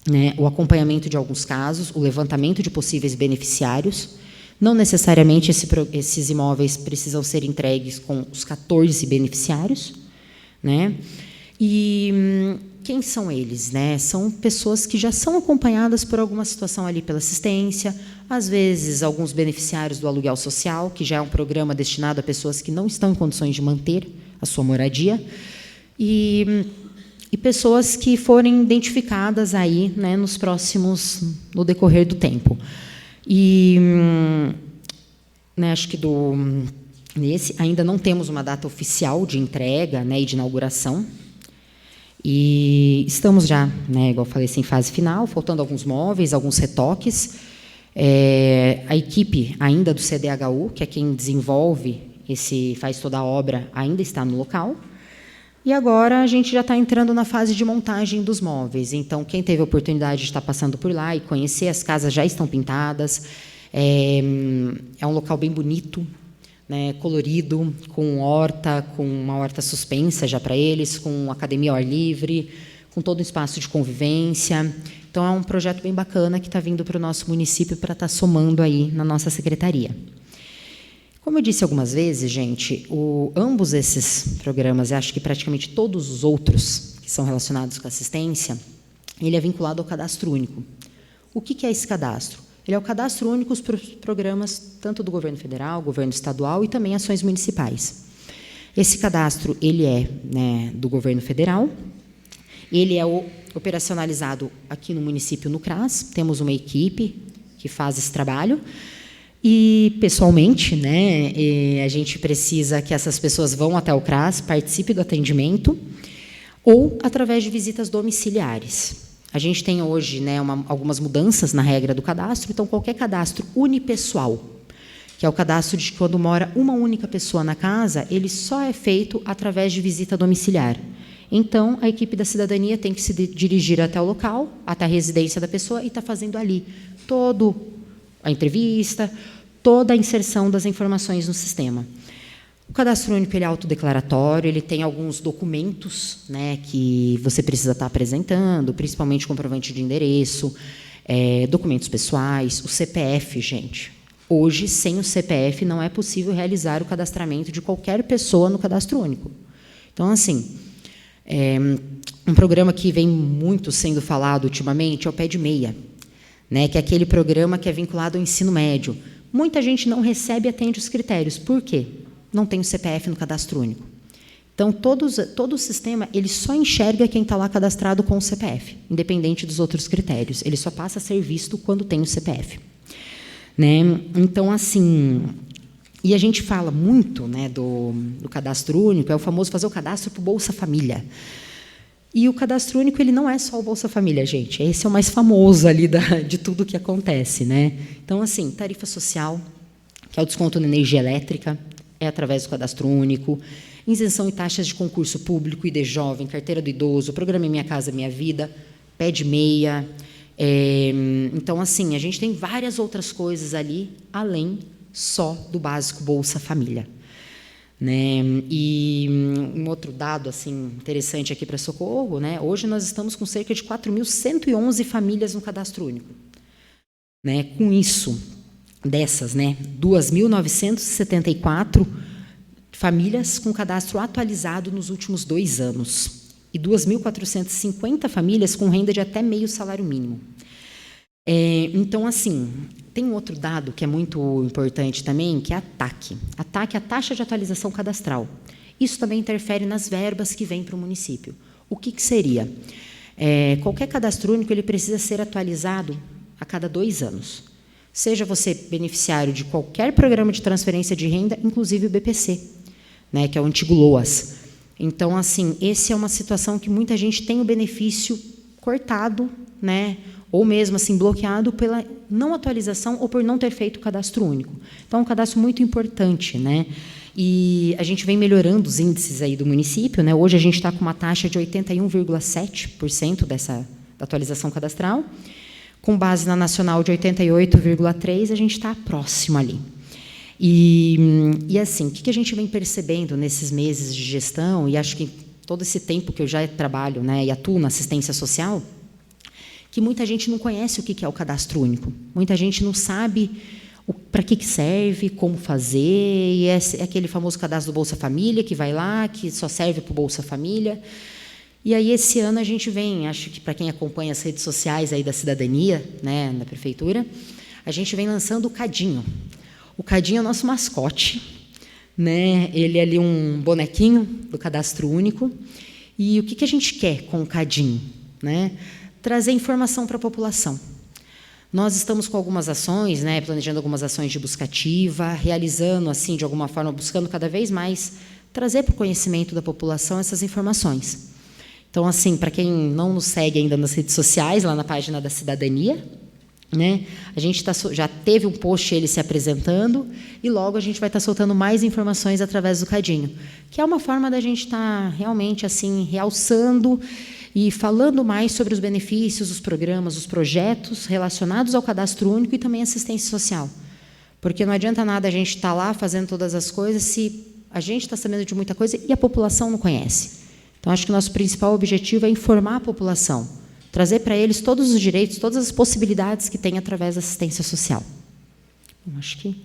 Né? O acompanhamento de alguns casos, o levantamento de possíveis beneficiários. Não necessariamente esses imóveis precisam ser entregues com os 14 beneficiários, né? E quem são eles, né? São pessoas que já são acompanhadas por alguma situação ali pela assistência, às vezes alguns beneficiários do aluguel social, que já é um programa destinado a pessoas que não estão em condições de manter a sua moradia, e pessoas que forem identificadas aí, né, no decorrer do tempo. E né, acho que nesse ainda não temos uma data oficial de entrega, né, e de inauguração. E estamos já, né, igual eu falei, em fase final, faltando alguns móveis, alguns retoques. A equipe ainda do CDHU, que é quem desenvolve faz toda a obra, ainda está no local. E agora a gente já está entrando na fase de montagem dos móveis. Então, quem teve a oportunidade de estar passando por lá e conhecer, as casas já estão pintadas. É um local bem bonito, né, colorido, com horta, com uma horta suspensa já para eles, com academia ao ar livre, com todo um espaço de convivência. Então, é um projeto bem bacana que está vindo para o nosso município para estar somando aí na nossa secretaria. Como eu disse algumas vezes, gente, ambos esses programas, e acho que praticamente todos os outros que são relacionados com assistência, ele é vinculado ao cadastro único. O que é esse cadastro? Ele é o cadastro único para os programas tanto do governo federal, governo estadual e também ações municipais. Esse cadastro ele é, né, do governo federal, ele é operacionalizado aqui no município, no CRAS, temos uma equipe que faz esse trabalho, e, pessoalmente, né, a gente precisa que essas pessoas vão até o CRAS, participem do atendimento, ou através de visitas domiciliares. A gente tem hoje, né, algumas mudanças na regra do cadastro, então qualquer cadastro unipessoal, que é o cadastro de quando mora uma única pessoa na casa, ele só é feito através de visita domiciliar. Então, a equipe da cidadania tem que se dirigir até o local, até a residência da pessoa, e está fazendo ali toda a entrevista, toda a inserção das informações no sistema. O cadastro único ele é autodeclaratório, ele tem alguns documentos, né, que você precisa estar apresentando, principalmente comprovante de endereço, documentos pessoais, o CPF, gente. Hoje, sem o CPF, não é possível realizar o cadastramento de qualquer pessoa no cadastro único. Então, assim, um programa que vem muito sendo falado ultimamente é o Pé de Meia, né, que é aquele programa que é vinculado ao ensino médio. Muita gente não recebe e atende os critérios. Por quê? Não tem o CPF no cadastro único. Então, todo o sistema ele só enxerga quem está lá cadastrado com o CPF, independente dos outros critérios. Ele só passa a ser visto quando tem o CPF. Né? Então, assim, e a gente fala muito, né, do cadastro único, é o famoso fazer o cadastro para o Bolsa Família. E o cadastro único ele não é só o Bolsa Família, gente. Esse é o mais famoso ali de tudo que acontece, né? Então, assim, tarifa social, que é o desconto na energia elétrica, é através do cadastro único, isenção em taxas de concurso público, ID Jovem, carteira do idoso, programa Minha Casa Minha Vida, Pé de Meia. Então, assim, a gente tem várias outras coisas ali, além só do básico Bolsa Família. Né? E um outro dado assim, interessante aqui para Socorro, né? Hoje nós estamos com cerca de 4.111 famílias no cadastro único. Né? Com isso, dessas, né, 2.974 famílias com cadastro atualizado nos últimos 2 anos e 2.450 famílias com renda de até meio salário mínimo. Então, assim, tem um outro dado que é muito importante também, que é a TAC. A TAC é a taxa de atualização cadastral. Isso também interfere nas verbas que vêm para o município. O que seria? Qualquer cadastro único ele precisa ser atualizado a cada 2 anos. Seja você beneficiário de qualquer programa de transferência de renda, inclusive o BPC, né, que é o antigo LOAS. Então, assim, essa é uma situação que muita gente tem o benefício cortado, né, ou mesmo assim bloqueado pela não atualização ou por não ter feito o cadastro único. Então, é um cadastro muito importante, né? E a gente vem melhorando os índices aí do município, né? Hoje a gente está com uma taxa de 81,7% da atualização cadastral, com base na nacional de 88,3%, a gente está próximo ali. E assim, o que a gente vem percebendo nesses meses de gestão, e acho que todo esse tempo que eu já trabalho, né, e atuo na assistência social, que muita gente não conhece o que é o cadastro único. Muita gente não sabe para que serve, como fazer, e é aquele famoso cadastro do Bolsa Família, que vai lá, que só serve para o Bolsa Família. E aí, esse ano, a gente vem, acho que para quem acompanha as redes sociais aí da cidadania, né, da prefeitura, a gente vem lançando o Cadinho. O Cadinho é o nosso mascote, né? Ele é ali um bonequinho do cadastro único. E o que a gente quer com o Cadinho, né? Trazer informação para a população. Nós estamos com algumas ações, né, planejando algumas ações de busca ativa, realizando, assim, de alguma forma, buscando cada vez mais trazer para o conhecimento da população essas informações. Então, assim, para quem não nos segue ainda nas redes sociais, lá na página da Cidadania, né, a gente já teve um post ele se apresentando e logo a gente vai estar soltando mais informações através do Cadinho, que é uma forma da gente estar realmente assim realçando e falando mais sobre os benefícios, os programas, os projetos relacionados ao cadastro único e também assistência social. Porque não adianta nada a gente estar lá fazendo todas as coisas se a gente está sabendo de muita coisa e a população não conhece. Então, acho que o nosso principal objetivo é informar a população, trazer para eles todos os direitos, todas as possibilidades que tem através da assistência social. Acho que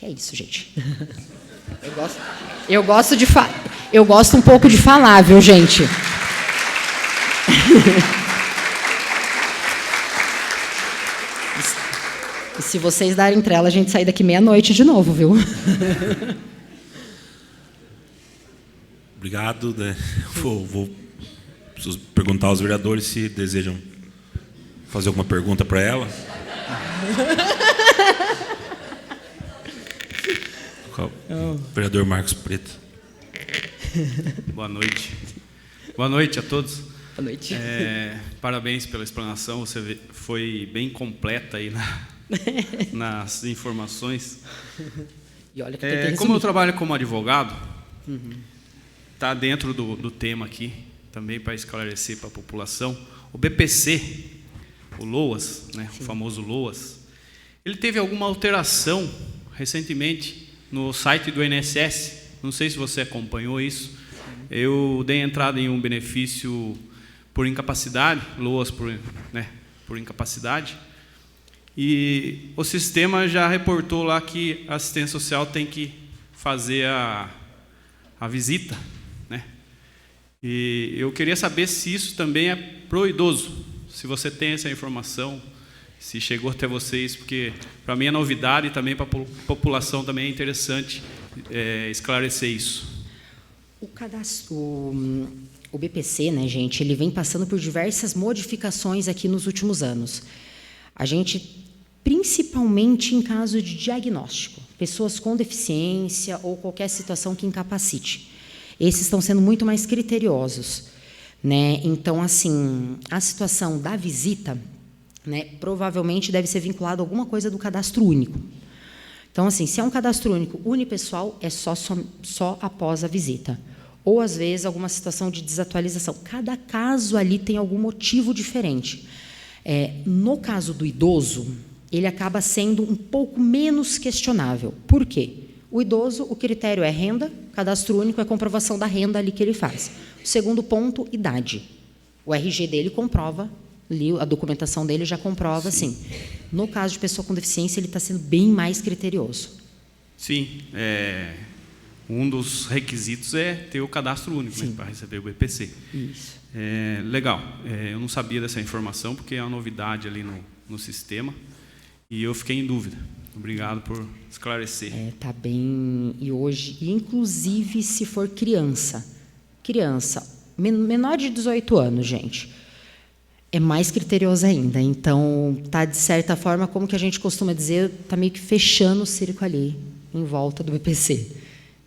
é isso, gente. Eu gosto um pouco de falar, viu, gente? E se vocês darem trela, a gente sai daqui meia-noite de novo, viu?
Obrigado. Né? Vou perguntar aos vereadores se desejam fazer alguma pergunta para ela. Vereador Marcos Preto.
Boa noite. Boa noite a todos.
Boa noite.
Parabéns pela explanação, você foi bem completa aí nas informações.
E olha que tem que
como eu trabalho como advogado, está dentro do tema aqui, também para esclarecer para a população, o BPC, o LOAS, né, o famoso LOAS, ele teve alguma alteração recentemente no site do INSS, não sei se você acompanhou isso. Eu dei entrada em um benefício por incapacidade, LOAS por incapacidade, e o sistema já reportou lá que a assistência social tem que fazer a visita, né? E eu queria saber se isso também é pro idoso, se você tem essa informação, se chegou até vocês, porque para mim é novidade e também para a população também é interessante esclarecer isso.
O cadastro, o BPC, né, gente, ele vem passando por diversas modificações aqui nos últimos anos. A gente, principalmente em caso de diagnóstico, pessoas com deficiência ou qualquer situação que incapacite. Esses estão sendo muito mais criteriosos, né? Então, assim, a situação da visita, né, provavelmente deve ser vinculado a alguma coisa do cadastro único. Então, assim, se é um cadastro único unipessoal, é só após a visita. Ou, às vezes, alguma situação de desatualização. Cada caso ali tem algum motivo diferente. No caso do idoso, ele acaba sendo um pouco menos questionável. Por quê? O idoso, o critério é renda, cadastro único é comprovação da renda ali que ele faz. O segundo ponto, idade. O RG dele comprova, ali, a documentação dele já comprova, sim. No caso de pessoa com deficiência, ele está sendo bem mais criterioso.
Sim, um dos requisitos é ter o cadastro único, né, para receber o BPC.
Isso.
Legal, eu não sabia dessa informação, porque é uma novidade ali no sistema, e eu fiquei em dúvida. Obrigado por esclarecer.
Tá bem. E hoje, inclusive, se for criança, menor de 18 anos, gente, é mais criterioso ainda. Então, tá de certa forma, como que a gente costuma dizer, tá meio que fechando o circo ali em volta do BPC.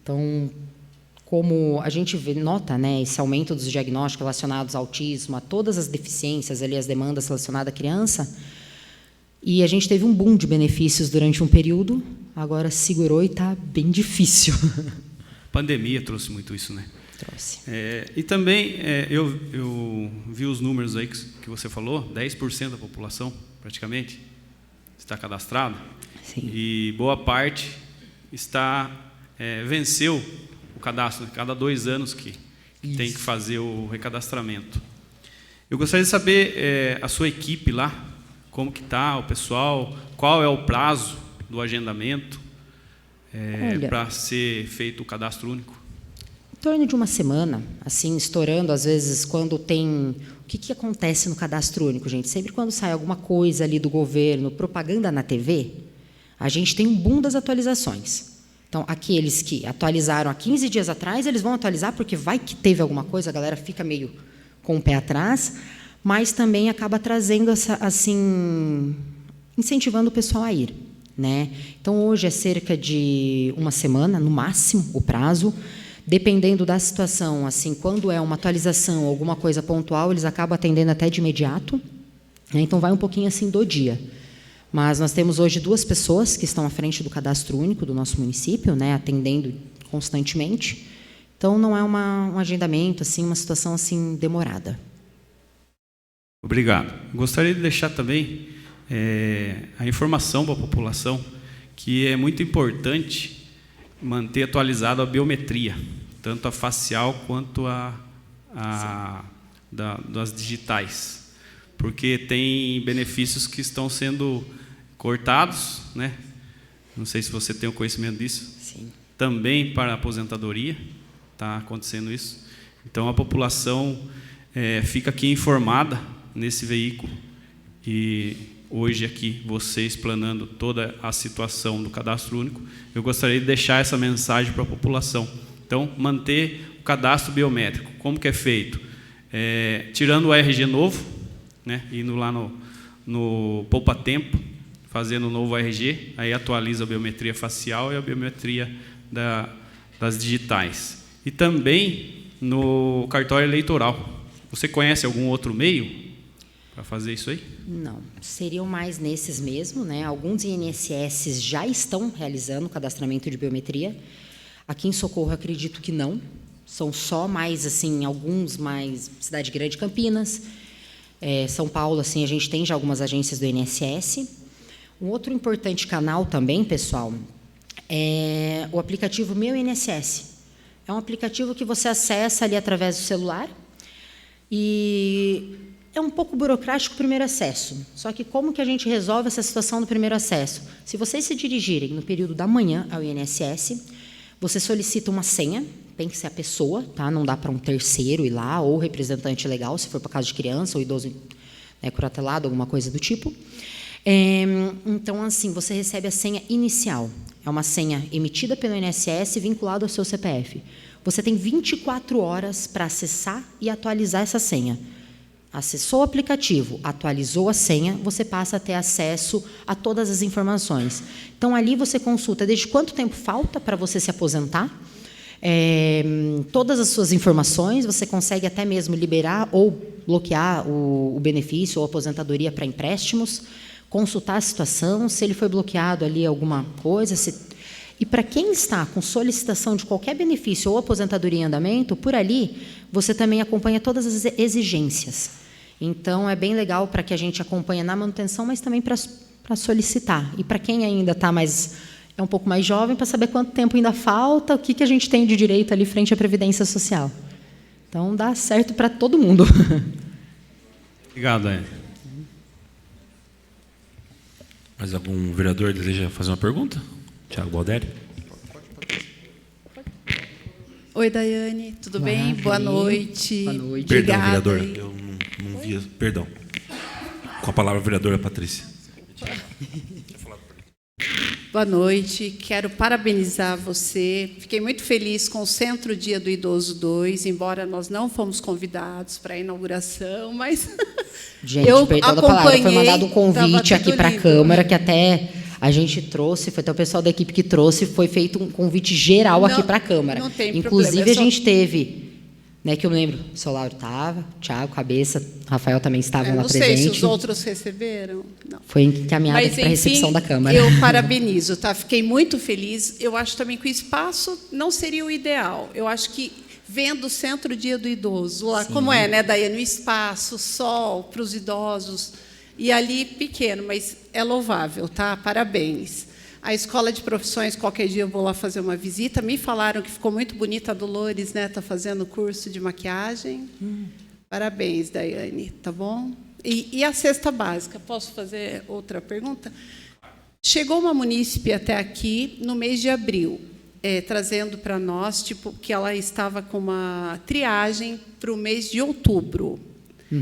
Então, como a gente nota, né, esse aumento dos diagnósticos relacionados ao autismo, a todas as deficiências ali, as demandas relacionadas à criança. E a gente teve um boom de benefícios durante um período, agora segurou e está bem difícil.
A pandemia trouxe muito isso, né?
Trouxe.
E também, eu vi os números aí que você falou, 10% da população, praticamente, está cadastrado.
Sim.
E boa parte venceu o cadastro, né? Cada 2 anos que tem que fazer o recadastramento. Eu gostaria de saber a sua equipe lá, como que está o pessoal, qual é o prazo do agendamento para ser feito o cadastro único?
Em torno de uma semana, assim, estourando, às vezes, quando tem... O que acontece no cadastro único, gente? Sempre quando sai alguma coisa ali do governo, propaganda na TV, a gente tem um boom das atualizações. Então, aqueles que atualizaram há 15 dias atrás, eles vão atualizar porque vai que teve alguma coisa, a galera fica meio com o pé atrás, mas também acaba trazendo, assim, incentivando o pessoal a ir, né? Então, hoje é cerca de uma semana, no máximo, o prazo. Dependendo da situação, assim, quando é uma atualização, alguma coisa pontual, eles acabam atendendo até de imediato, né? Então, vai um pouquinho assim do dia. Mas nós temos hoje 2 pessoas que estão à frente do cadastro único do nosso município, né, atendendo constantemente. Então, não é um agendamento, assim, uma situação assim demorada.
Obrigado. Gostaria de deixar também a informação para a população que é muito importante manter atualizada a biometria, tanto a facial quanto das digitais, porque tem benefícios que estão sendo cortados, né? Não sei se você tem o conhecimento disso.
Sim.
Também para a aposentadoria está acontecendo isso. Então a população fica aqui informada nesse veículo e hoje aqui você explanando toda a situação do cadastro único, eu gostaria de deixar essa mensagem para a população. Então manter o cadastro biométrico, como que é feito? Tirando o RG novo, né, indo lá no Poupa Tempo, fazendo o novo RG, aí atualiza a biometria facial e a biometria das digitais. E também no cartório eleitoral. Você conhece algum outro meio para fazer isso aí?
Não, seriam mais nesses mesmo, né? Alguns INSS já estão realizando o cadastramento de biometria. Aqui em Socorro, eu acredito que não. São só mais, assim, alguns mais... Cidade Grande, Campinas... São Paulo, assim, a gente tem já algumas agências do INSS. Um outro importante canal também, pessoal, é o aplicativo Meu INSS. É um aplicativo que você acessa ali através do celular e é um pouco burocrático o primeiro acesso. Só que como que a gente resolve essa situação do primeiro acesso? Se vocês se dirigirem no período da manhã ao INSS, você solicita uma senha, tem que ser a pessoa, tá? Não dá para um terceiro ir lá, ou representante legal, se for para caso de criança ou idoso, né, curatelado, alguma coisa do tipo. Então, assim, você recebe a senha inicial. É uma senha emitida pelo INSS vinculada ao seu CPF. Você tem 24 horas para acessar e atualizar essa senha. Acessou o aplicativo, atualizou a senha, você passa a ter acesso a todas as informações. Então, ali você consulta desde quanto tempo falta para você se aposentar, todas as suas informações, você consegue até mesmo liberar ou bloquear o benefício ou aposentadoria para empréstimos, consultar a situação, se ele foi bloqueado ali alguma coisa. E para quem está com solicitação de qualquer benefício ou aposentadoria em andamento, por ali você também acompanha todas as exigências. Então, é bem legal para que a gente acompanhe na manutenção, mas também para solicitar. E para quem ainda está é um pouco mais jovem, para saber quanto tempo ainda falta, o que a gente tem de direito ali frente à Previdência Social. Então, dá certo para todo mundo.
Obrigado, Anne.
Mais algum vereador deseja fazer uma pergunta? Tiago Balderi.
Oi, Daiane, tudo bem? Boa noite.
Boa noite.
Perdão,
Obrigada.
vereadora, eu não via. Perdão. Com a palavra, a vereadora Patrícia.
Boa noite, quero parabenizar você. Fiquei muito feliz com o Centro Dia do Idoso 2, embora nós não fomos convidados para a inauguração, mas
Gente,
eu
perdão da palavra, foi
acompanhei,
mandado um convite
estava
aqui para a
tudo
Câmara,
lindo.
que até a gente trouxe, foi até o pessoal da equipe que trouxe, foi feito um convite geral aqui
Não,
para a Câmara.
não tem
Inclusive,
problema,
a gente teve né, que eu lembro, o seu Lauro estava, o Thiago, Cabeça, o Rafael também estavam lá
Não
presentes.
sei se os outros receberam. Não.
Foi encaminhado
Mas,
para a recepção da Câmara.
Eu parabenizo, tá? Fiquei muito feliz. Eu acho também que o espaço não seria o ideal. Eu acho que, vendo o Centro Dia do Idoso, lá, como é, né, Daiane? O espaço, o sol para os idosos, e ali pequeno, mas é louvável, tá? Parabéns. A Escola de Profissões, qualquer dia eu vou lá fazer uma visita. Me falaram que ficou muito bonita. A Dolores, né, está fazendo curso de maquiagem. Parabéns, Daiane, tá bom? E a cesta básica? Posso fazer outra pergunta? Chegou uma munícipe até aqui no mês de abril, trazendo para nós tipo, que ela estava com uma triagem para o mês de outubro.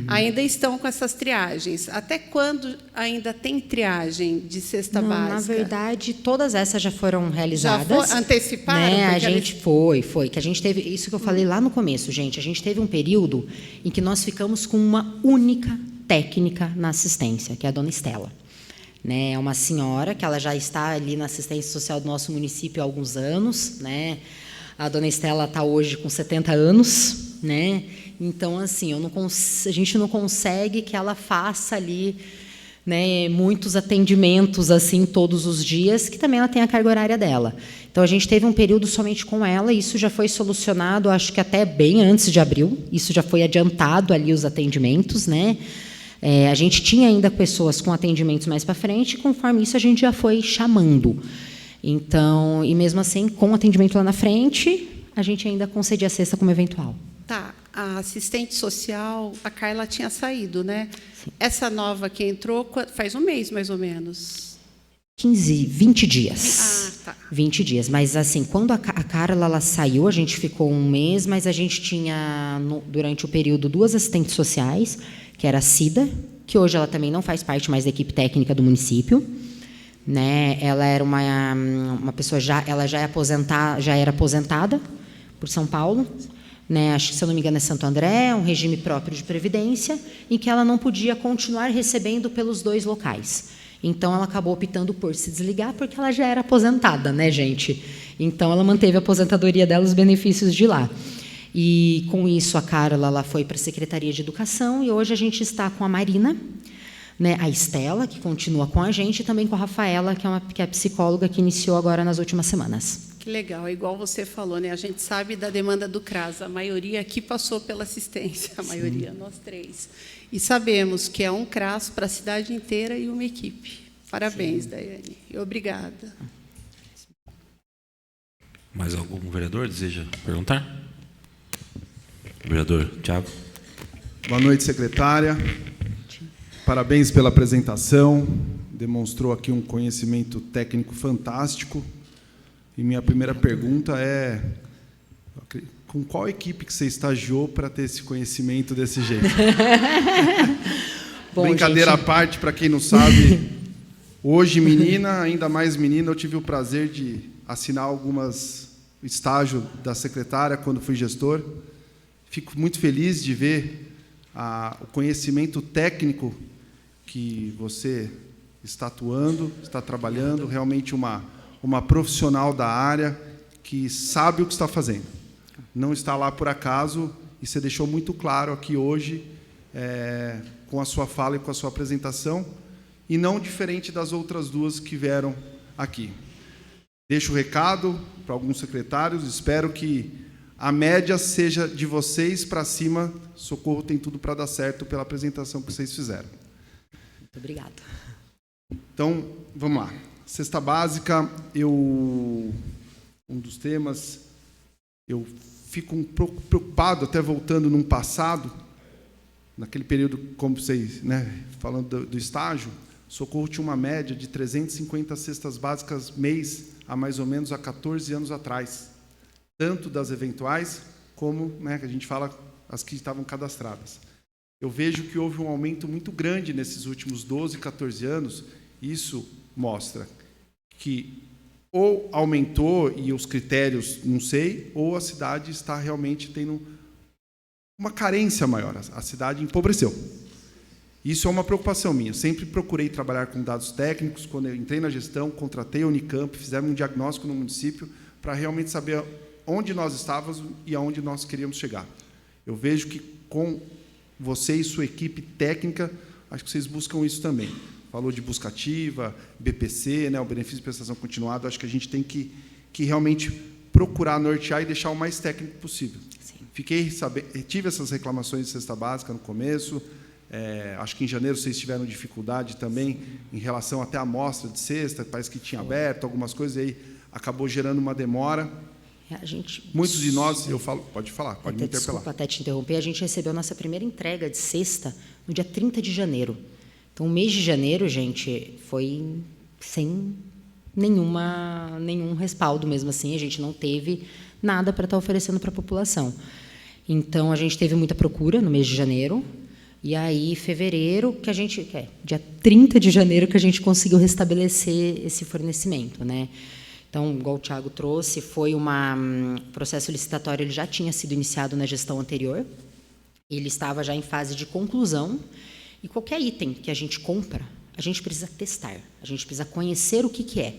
Ainda estão com essas triagens. Até quando ainda tem triagem de cesta básica?
Na verdade, todas essas já foram realizadas.
Já anteciparam?
Né? A gente foi. Que a gente teve, isso que eu falei lá no começo, gente. A gente teve um período em que nós ficamos com uma única técnica na assistência, que é a dona Estela. Né? É uma senhora que ela já está ali na assistência social do nosso município há alguns anos. Né? A dona Estela está hoje com 70 anos. Né? Então, assim, a gente não consegue que ela faça ali, né, muitos atendimentos assim todos os dias, que também ela tem a carga horária dela. Então, a gente teve um período somente com ela, e isso já foi solucionado, acho que até bem antes de abril, isso já foi adiantado ali os atendimentos, né? A gente tinha ainda pessoas com atendimentos mais para frente, e conforme isso a gente já foi chamando. Então, e mesmo assim, com atendimento lá na frente, a gente ainda concedia a cesta como eventual.
Tá, a assistente social, a Carla tinha saído, né?
Sim.
Essa nova que entrou faz um mês, mais ou menos.
20 dias.
Ah, tá.
20 dias. Mas, assim, quando a Carla ela saiu, a gente ficou um mês, mas a gente tinha, durante o período, 2 assistentes sociais, que era a Cida, que hoje ela também não faz parte mais da equipe técnica do município. Né? Ela era uma pessoa, ela já era aposentada por São Paulo. Né, acho que, se eu não me engano, é Santo André, um regime próprio de previdência, em que ela não podia continuar recebendo pelos 2 locais. Então, ela acabou optando por se desligar, porque ela já era aposentada, né, gente? Então, ela manteve a aposentadoria dela, os benefícios de lá. E, com isso, a Carla ela foi para a Secretaria de Educação, e hoje a gente está com a Marina, né, a Estela, que continua com a gente, e também com a Rafaela, que é a psicóloga que iniciou agora nas últimas semanas.
Que legal, igual você falou, né? A gente sabe da demanda do CRAS, a maioria aqui passou pela assistência, a maioria, nós 3. E sabemos que é um CRAS para a cidade inteira e uma equipe. Parabéns, sim, Daiane. E obrigada.
Mais algum vereador deseja perguntar? Vereador Thiago.
Boa noite, secretária. Parabéns pela apresentação. Demonstrou aqui um conhecimento técnico fantástico. E minha primeira pergunta é: com qual equipe que você estagiou para ter esse conhecimento desse jeito? Bom, brincadeira à parte, para quem não sabe, hoje, menina, ainda mais menina, eu tive o prazer de assinar algumas estágios da secretária quando fui gestor. Fico muito feliz de ver o conhecimento técnico que você está atuando, está trabalhando, realmente uma profissional da área que sabe o que está fazendo. Não está lá por acaso, e você deixou muito claro aqui hoje, com a sua fala e com a sua apresentação, e não diferente das outras 2 que vieram aqui. Deixo o recado para alguns secretários, espero que a média seja de vocês para cima. Socorro tem tudo para dar certo pela apresentação que vocês fizeram.
Muito obrigada.
Então, vamos lá. Cesta básica, um dos temas, eu fico um pouco preocupado, até voltando num passado, naquele período, como vocês, né, falando do estágio, Socorro tinha uma média de 350 cestas básicas mês, há mais ou menos 14 anos atrás, tanto das eventuais, como, né, que a gente fala, as que estavam cadastradas. Eu vejo que houve um aumento muito grande nesses últimos 12, 14 anos. Isso mostra que ou aumentou e os critérios, não sei, ou a cidade está realmente tendo uma carência maior. A cidade empobreceu. Isso é uma preocupação minha. Sempre procurei trabalhar com dados técnicos. Quando eu entrei na gestão, contratei a Unicamp, fizemos um diagnóstico no município para realmente saber onde nós estávamos e aonde nós queríamos chegar. Eu vejo que com você e sua equipe técnica, acho que vocês buscam isso também. Falou de busca ativa, BPC, né, o benefício de prestação continuada, acho que a gente tem que realmente procurar nortear e deixar o mais técnico possível. Tive essas reclamações de cesta básica no começo, acho que em janeiro vocês tiveram dificuldade também em relação até à amostra de cesta, parece que tinha aberto algumas coisas, e aí acabou gerando uma demora. Muitos de nós, pode falar, pode me interpelar.
Desculpa até te interromper, a gente recebeu a nossa primeira entrega de cesta no dia 30 de janeiro. Então, o mês de janeiro, gente, foi sem nenhum respaldo mesmo assim, a gente não teve nada para estar oferecendo para a população. Então, a gente teve muita procura no mês de janeiro, e aí, fevereiro, dia 30 de janeiro, que a gente conseguiu restabelecer esse fornecimento, né? Então, igual o Thiago trouxe, foi o processo licitatório, ele já tinha sido iniciado na gestão anterior, ele estava já em fase de conclusão, e qualquer item que a gente compra, a gente precisa testar, a gente precisa conhecer o que é,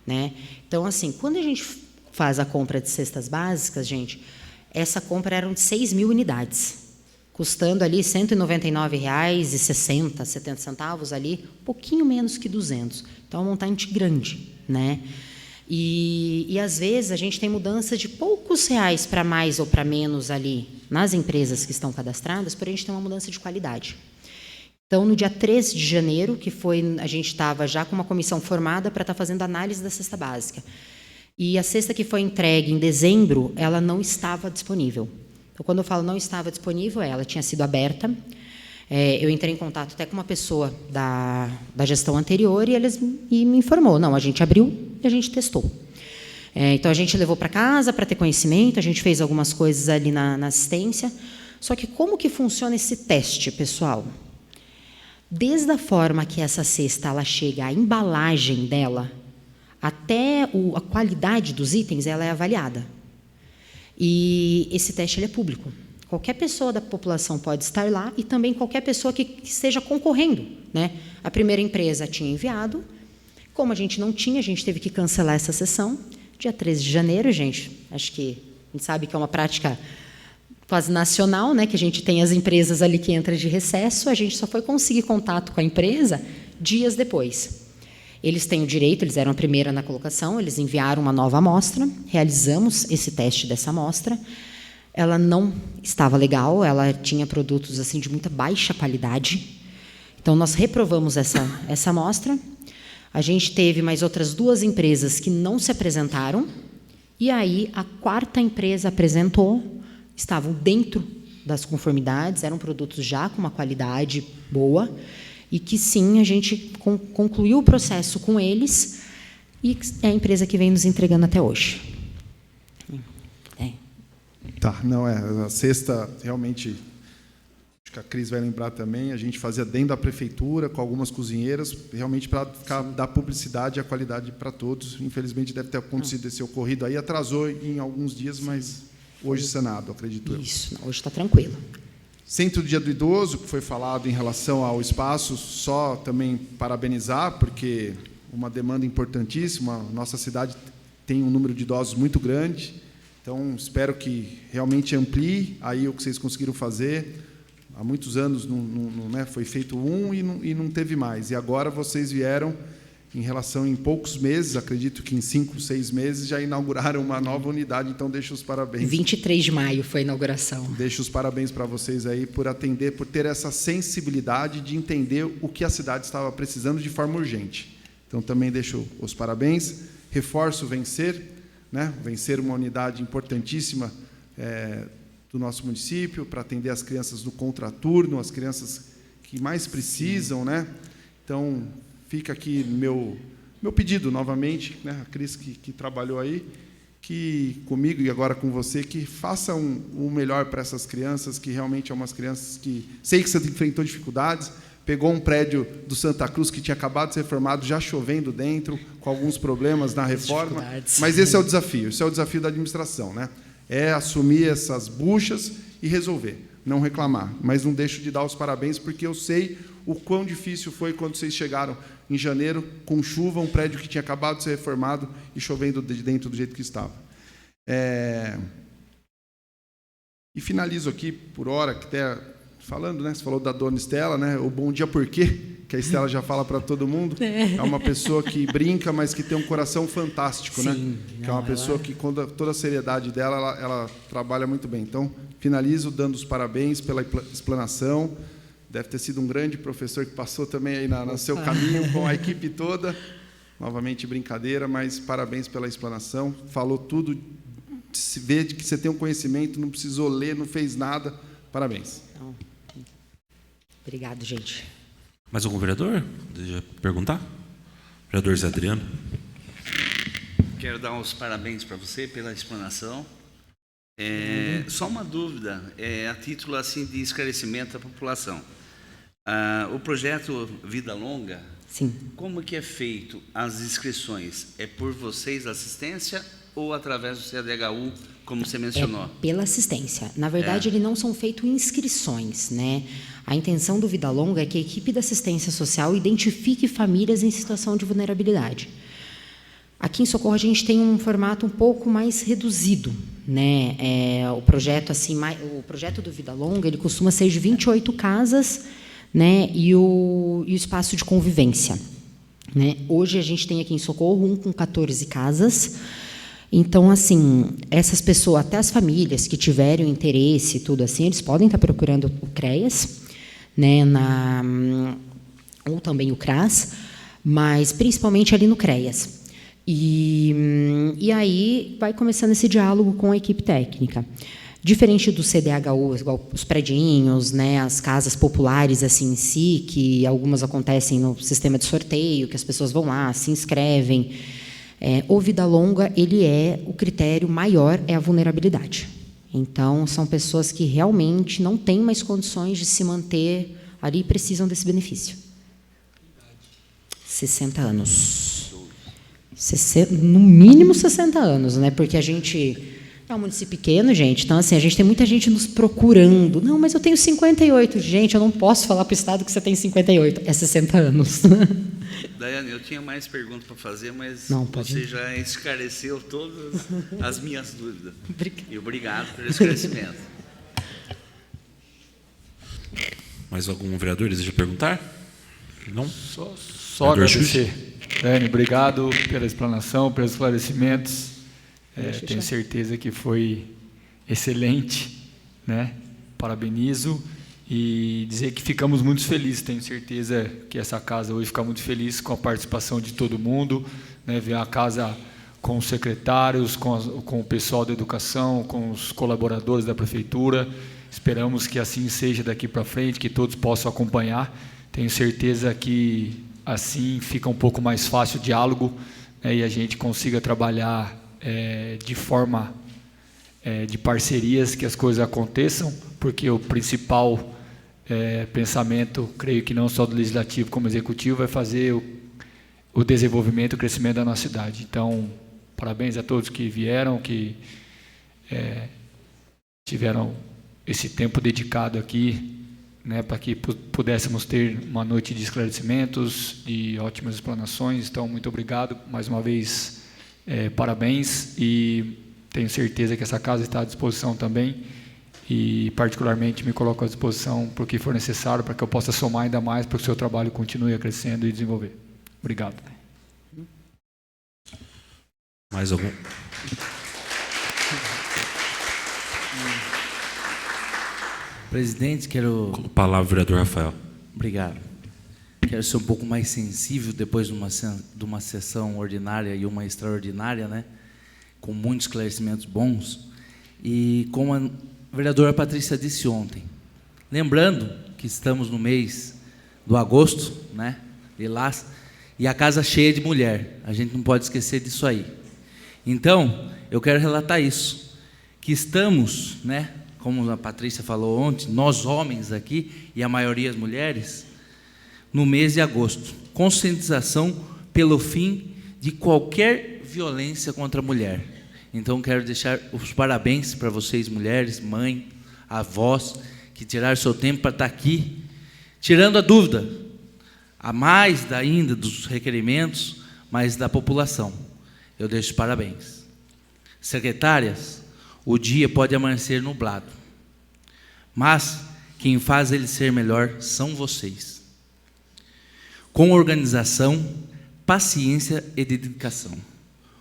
né? Então, assim, quando a gente faz a compra de cestas básicas, gente, essa compra era de 6.000 unidades, custando ali R$ 199,60, 70 centavos ali, um pouquinho menos que 200. Então, é um montante grande, né? E, às vezes, a gente tem mudança de poucos reais para mais ou para menos ali nas empresas que estão cadastradas, porém, a gente tem uma mudança de qualidade. Então, no dia 13 de janeiro, a gente estava já com uma comissão formada para estar fazendo análise da cesta básica. E a cesta que foi entregue em dezembro, ela não estava disponível. Então, quando eu falo não estava disponível, ela tinha sido aberta. Eu entrei em contato até com uma pessoa da gestão anterior e me informou, não, a gente abriu e a gente testou. Então, a gente levou para casa para ter conhecimento, a gente fez algumas coisas ali na assistência. Só que como que funciona esse teste, pessoal? Desde a forma que essa cesta ela chega, a embalagem dela, até a qualidade dos itens, ela é avaliada. E esse teste ele é público. Qualquer pessoa da população pode estar lá e também qualquer pessoa que esteja concorrendo, né? A primeira empresa tinha enviado. Como a gente não tinha, a gente teve que cancelar essa sessão. Dia 13 de janeiro, gente, acho que a gente sabe que é uma prática quase nacional, né, que a gente tem as empresas ali que entram de recesso, a gente só foi conseguir contato com a empresa dias depois. Eles têm o direito, eles eram a primeira na colocação, eles enviaram uma nova amostra, realizamos esse teste dessa amostra, ela não estava legal, ela tinha produtos assim de muita baixa qualidade, então nós reprovamos essa amostra, a gente teve mais outras 2 empresas que não se apresentaram, e aí a 4ª empresa apresentou, estavam dentro das conformidades, eram produtos já com uma qualidade boa, e que, sim, a gente concluiu o processo com eles, e é a empresa que vem nos entregando até hoje.
Tá, não a cesta, realmente, acho que a Cris vai lembrar também, a gente fazia dentro da prefeitura, com algumas cozinheiras, realmente para dar publicidade e a qualidade para todos. Infelizmente, deve ter acontecido esse ocorrido aí, atrasou em alguns dias, mas hoje sanado, acredito eu.
Isso, hoje está tranquilo.
Centro do Dia do Idoso, que foi falado em relação ao espaço, só também parabenizar, porque uma demanda importantíssima, nossa cidade tem um número de idosos muito grande, então espero que realmente amplie aí o que vocês conseguiram fazer. Há muitos anos né, foi feito e não teve mais, e agora vocês vieram em poucos meses, acredito que em 5, 6 meses, já inauguraram uma nova unidade, então deixo os parabéns.
23 de maio foi a inauguração.
Deixo os parabéns para vocês aí por atender, por ter essa sensibilidade de entender o que a cidade estava precisando de forma urgente. Então, também deixo os parabéns. Reforço Vencer, né? Vencer uma unidade importantíssima do nosso município, para atender as crianças do contraturno, as crianças que mais precisam, né? Então, fica aqui meu pedido novamente, né, a Cris que trabalhou aí, que comigo e agora com você, que faça o melhor para essas crianças, que realmente é umas crianças que... Sei que você enfrentou dificuldades, pegou um prédio do Santa Cruz que tinha acabado de ser reformado, já chovendo dentro, com alguns problemas na reforma, mas esse é o desafio, esse é o desafio da administração, né? É assumir essas buchas e resolver, não reclamar, mas não deixo de dar os parabéns, porque eu sei o quão difícil foi quando vocês chegaram em janeiro, com chuva, um prédio que tinha acabado de ser reformado e chovendo de dentro do jeito que estava. E finalizo aqui, por hora, que até falando, né? Você falou da dona Estela, né? O bom dia por quê? Que a Estela já fala para todo mundo. É uma pessoa que brinca, mas que tem um coração fantástico, né? Que é uma pessoa que, com toda a seriedade dela, ela trabalha muito bem. Então, finalizo dando os parabéns pela explanação. Deve ter sido um grande professor que passou também aí no seu caminho com a equipe toda. Novamente, brincadeira, mas parabéns pela explanação. Falou tudo, se vê que você tem um conhecimento, não precisou ler, não fez nada. Parabéns.
Obrigado, gente.
Mais algum vereador? Deseja perguntar? Vereador Zé Adriano.
Quero dar os parabéns para você pela explanação. Só uma dúvida, a título assim de esclarecimento da população. O projeto Vida Longa,
sim,
como que é feito as inscrições? É por vocês, assistência, ou através do CDHU, como você mencionou?
Pela assistência. Na verdade, ele não são feitas inscrições, né? A intenção do Vida Longa é que a equipe da assistência social identifique famílias em situação de vulnerabilidade. Aqui em Socorro a gente tem um formato um pouco mais reduzido, né? O projeto do Vida Longa, ele costuma ser de 28 casas, né? E o espaço de convivência, né? Hoje a gente tem aqui em Socorro com 14 casas. Então, assim, essas pessoas, até as famílias que tiverem interesse e tudo assim, eles podem estar procurando o CREAS, né? Ou também o CRAS, mas principalmente ali no CREAS. E aí vai começando esse diálogo com a equipe técnica. Diferente do CDHU, igual os predinhos, né, as casas populares assim em si, que algumas acontecem no sistema de sorteio, que as pessoas vão lá, se inscrevem. O Vida Longa, o critério maior é a vulnerabilidade. Então, são pessoas que realmente não têm mais condições de se manter ali e precisam desse benefício. 60 anos. No mínimo 60 anos, né? Porque a gente é um município pequeno, gente. Então, assim, a gente tem muita gente nos procurando. Não, mas eu tenho 58. Gente, eu não posso falar para o Estado que você tem 58. É 60 anos.
Daiane, eu tinha mais perguntas para fazer, mas
não,
você já esclareceu todas as minhas dúvidas. E obrigado pelo esclarecimento.
Mais algum vereador deseja perguntar? Não?
Só agradecer. Daiane, obrigado pela explanação, pelos esclarecimentos. Tenho certeza que foi excelente, né? Parabenizo e dizer que ficamos muito felizes. Tenho certeza que essa casa hoje fica muito feliz com a participação de todo mundo, né? Ver a casa com os secretários, com o pessoal da educação, com os colaboradores da prefeitura. Esperamos que assim seja daqui para frente, que todos possam acompanhar. Tenho certeza que assim fica um pouco mais fácil o diálogo, né? E a gente consiga trabalhar de forma de parcerias, que as coisas aconteçam, porque o principal pensamento, creio que não só do Legislativo como Executivo, é fazer o desenvolvimento e o crescimento da nossa cidade. Então, parabéns a todos que vieram, que tiveram esse tempo dedicado aqui, né, para que pudéssemos ter uma noite de esclarecimentos, de ótimas explanações. Então, muito obrigado mais uma vez. Parabéns, e tenho certeza que essa casa está à disposição também, e particularmente me coloco à disposição para o que for necessário, para que eu possa somar ainda mais para que o seu trabalho continue a crescendo e desenvolver. Obrigado.
Mais algum?
Presidente, quero...
Com a palavra, vereador Rafael.
Obrigado. Quero ser um pouco mais sensível depois de uma sessão ordinária e uma extraordinária, né? Com muitos esclarecimentos bons. E como a vereadora Patrícia disse ontem, lembrando que estamos no mês do agosto, né? Lilás, e a casa cheia de mulher. A gente não pode esquecer disso aí. Então, eu quero relatar isso, que estamos, né? Como a Patrícia falou ontem, nós homens aqui, e a maioria as mulheres, no mês de agosto, conscientização pelo fim de qualquer violência contra a mulher. Então, quero deixar os parabéns para vocês, mulheres, mãe, avós, que tiraram seu tempo para estar aqui, tirando a dúvida, a mais ainda dos requerimentos, mas da população. Eu deixo os parabéns. Secretárias, o dia pode amanhecer nublado, mas quem faz ele ser melhor são vocês. Com organização, paciência e dedicação.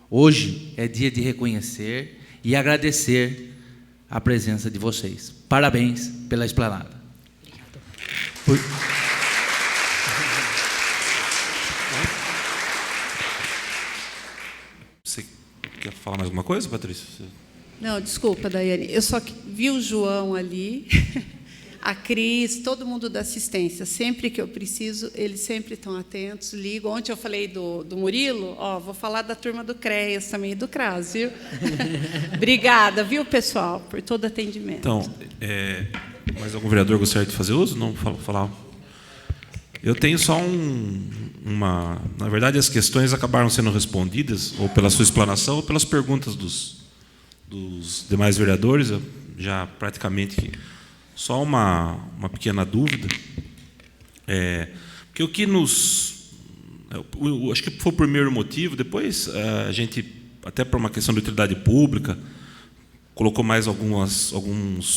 Hoje é dia de reconhecer e agradecer a presença de vocês. Parabéns pela esplanada.
Você quer falar mais alguma coisa, Patrícia?
Não, desculpa, Daiane. Eu só vi o João ali, a Cris, todo mundo da assistência. Sempre que eu preciso, eles sempre estão atentos, ligam. Ontem eu falei do Murilo, vou falar da turma do CREAS também e do CRAS, viu? Obrigada, viu, pessoal, por todo atendimento.
Então, mais algum vereador gostaria de fazer uso? Não, falar. Eu tenho só uma... Na verdade, as questões acabaram sendo respondidas, ou pela sua explanação, ou pelas perguntas dos demais vereadores. Eu já praticamente... Só uma pequena dúvida. Porque o que nos... acho que foi o primeiro motivo. Depois, a gente, até por uma questão de utilidade pública, colocou mais alguns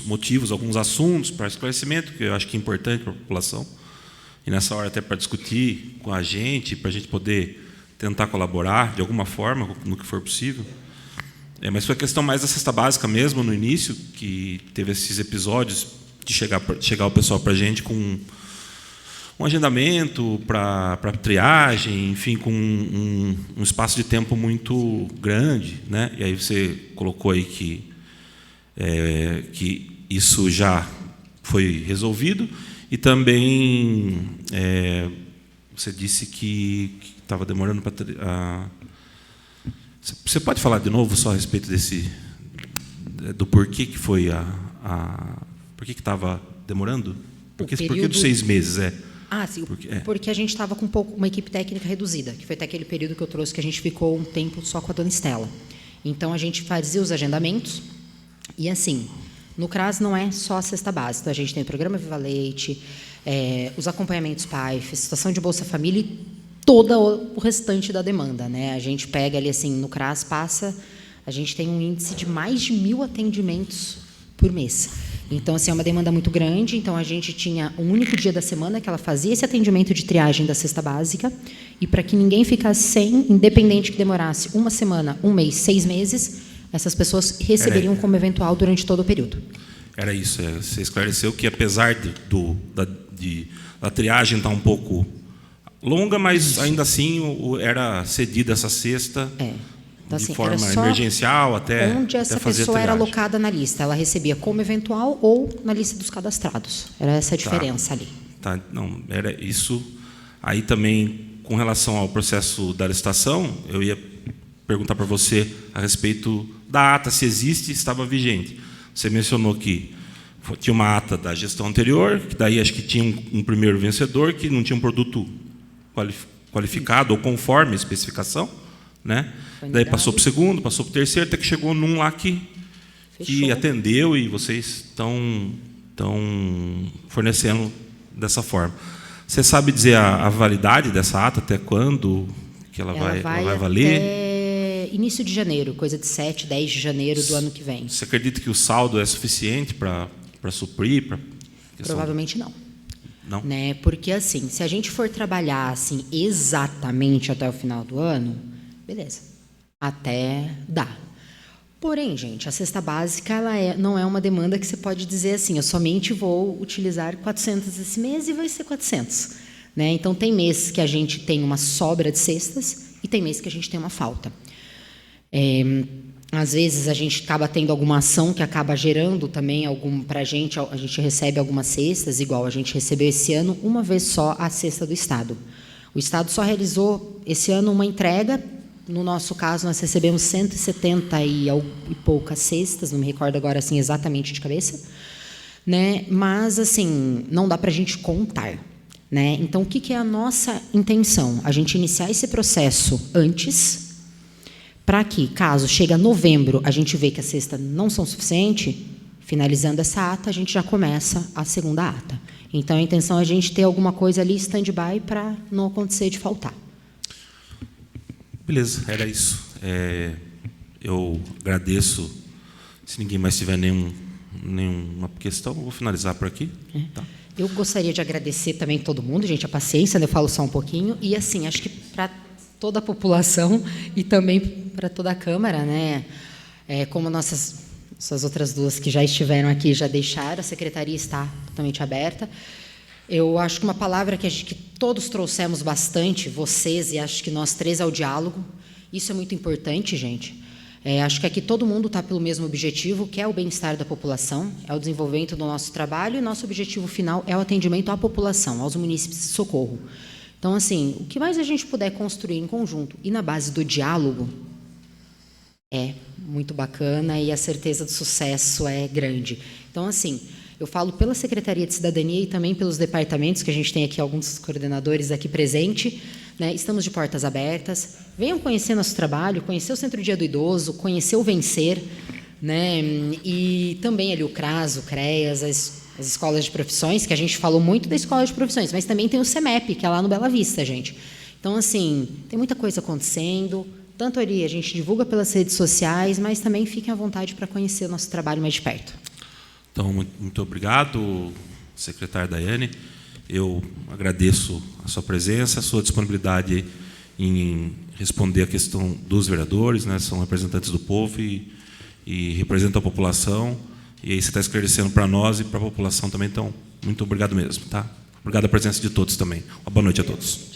motivos, alguns assuntos para esclarecimento, que eu acho que é importante para a população. E nessa hora até para discutir com a gente, para a gente poder tentar colaborar de alguma forma, no que for possível. Mas foi a questão mais da cesta básica mesmo, no início, que teve esses episódios de chegar o pessoal para a gente com um agendamento para triagem, enfim, com um espaço de tempo muito grande, né? E aí você colocou aí que isso já foi resolvido. E também você disse que estava demorando para... Você pode falar de novo só a respeito do porquê que foi por que estava demorando? Por que dos 6 meses?
Sim, porque a gente estava com uma equipe técnica reduzida, que foi até aquele período que eu trouxe, que a gente ficou um tempo só com a dona Estela. Então, a gente fazia os agendamentos, e assim... No CRAS não é só a cesta básica. Então, a gente tem o programa Viva Leite, os acompanhamentos PAIF, situação de Bolsa Família e todo o restante da demanda, né? A gente pega ali, assim, no CRAS a gente tem um índice de mais de 1.000 atendimentos por mês. Então, assim, é uma demanda muito grande. Então, a gente tinha um único dia da semana que ela fazia esse atendimento de triagem da cesta básica, e para que ninguém ficasse sem, independente que demorasse uma semana, um mês, 6 meses, essas pessoas receberiam como eventual durante todo o período.
Era isso. Você esclareceu que, apesar da triagem estar um pouco longa, mas ainda assim era cedida essa cesta
então, assim,
de forma emergencial até
onde essa pessoa era alocada na lista. Ela recebia como eventual ou na lista dos cadastrados. Era essa a diferença ali.
Tá, não, era isso. Aí também, com relação ao processo da licitação, eu ia perguntar para você a respeito da ata, se existe e estava vigente. Você mencionou que tinha uma ata da gestão anterior, que daí acho que tinha um primeiro vencedor, que não tinha um produto qualificado ou conforme a especificação, né? Daí passou para o segundo, passou para o terceiro, até que chegou num lá que atendeu, e vocês estão fornecendo dessa forma. Você sabe dizer a validade dessa ata, até quando que ela vai valer?
Até início de janeiro, coisa de 7, 10 de janeiro do ano que vem.
Você acredita que o saldo é suficiente para suprir?
Provavelmente não.
Não?
Né? Porque, assim, se a gente for trabalhar assim, exatamente até o final do ano, beleza, até dá. Porém, gente, a cesta básica não é uma demanda que você pode dizer assim, eu somente vou utilizar 400 esse mês e vai ser 400. Né? Então, tem meses que a gente tem uma sobra de cestas e tem meses que a gente tem uma falta. Às vezes, a gente acaba tendo alguma ação que acaba gerando também para a gente recebe algumas cestas, igual a gente recebeu esse ano, uma vez só a cesta do Estado. O Estado só realizou esse ano uma entrega. No nosso caso, nós recebemos 170 e poucas cestas, não me recordo agora assim exatamente de cabeça, né? Mas assim, não dá para a gente contar, né? Então, o que é a nossa intenção? A gente iniciar esse processo antes, para que, caso chegue a novembro, a gente vê que as cestas não são suficientes, finalizando essa ata, a gente já começa a segunda ata. Então, a intenção é a gente ter alguma coisa ali stand-by para não acontecer de faltar.
Beleza, era isso. Eu agradeço. Se ninguém mais tiver nenhuma questão, eu vou finalizar por aqui. Tá?
Eu gostaria de agradecer também todo mundo, gente, a paciência, né? Eu falo só um pouquinho. E, assim, acho que para toda a população e também para toda a Câmara, né? Como essas outras duas que já estiveram aqui já deixaram, a secretaria está totalmente aberta. Eu acho que uma palavra que todos trouxemos bastante, vocês e acho que nós três, é o diálogo. Isso é muito importante, gente. Acho que aqui todo mundo está pelo mesmo objetivo, que é o bem-estar da população, é o desenvolvimento do nosso trabalho, e nosso objetivo final é o atendimento à população, aos munícipes de socorro. Então, assim, o que mais a gente puder construir em conjunto e na base do diálogo é muito bacana e a certeza do sucesso é grande. Então, assim, eu falo pela Secretaria de Cidadania e também pelos departamentos, que a gente tem aqui alguns coordenadores aqui presentes, né? Estamos de portas abertas. Venham conhecer nosso trabalho, conhecer o Centro Dia do Idoso, conhecer o Vencer, né? E também ali o CRAS, o CREAS, as escolas de profissões, que a gente falou muito da escola de profissões, mas também tem o CEMEP, que é lá no Bela Vista, gente. Então, assim, tem muita coisa acontecendo. Tanto ali a gente divulga pelas redes sociais, mas também fiquem à vontade para conhecer o nosso trabalho mais de perto.
Então, muito obrigado, secretária Daiane. Eu agradeço a sua presença, a sua disponibilidade em responder a questão dos vereadores, né? São representantes do povo e representam a população. E aí você está esclarecendo para nós e para a população também. Então, muito obrigado mesmo. Tá? Obrigado a presença de todos também. Uma boa noite a todos.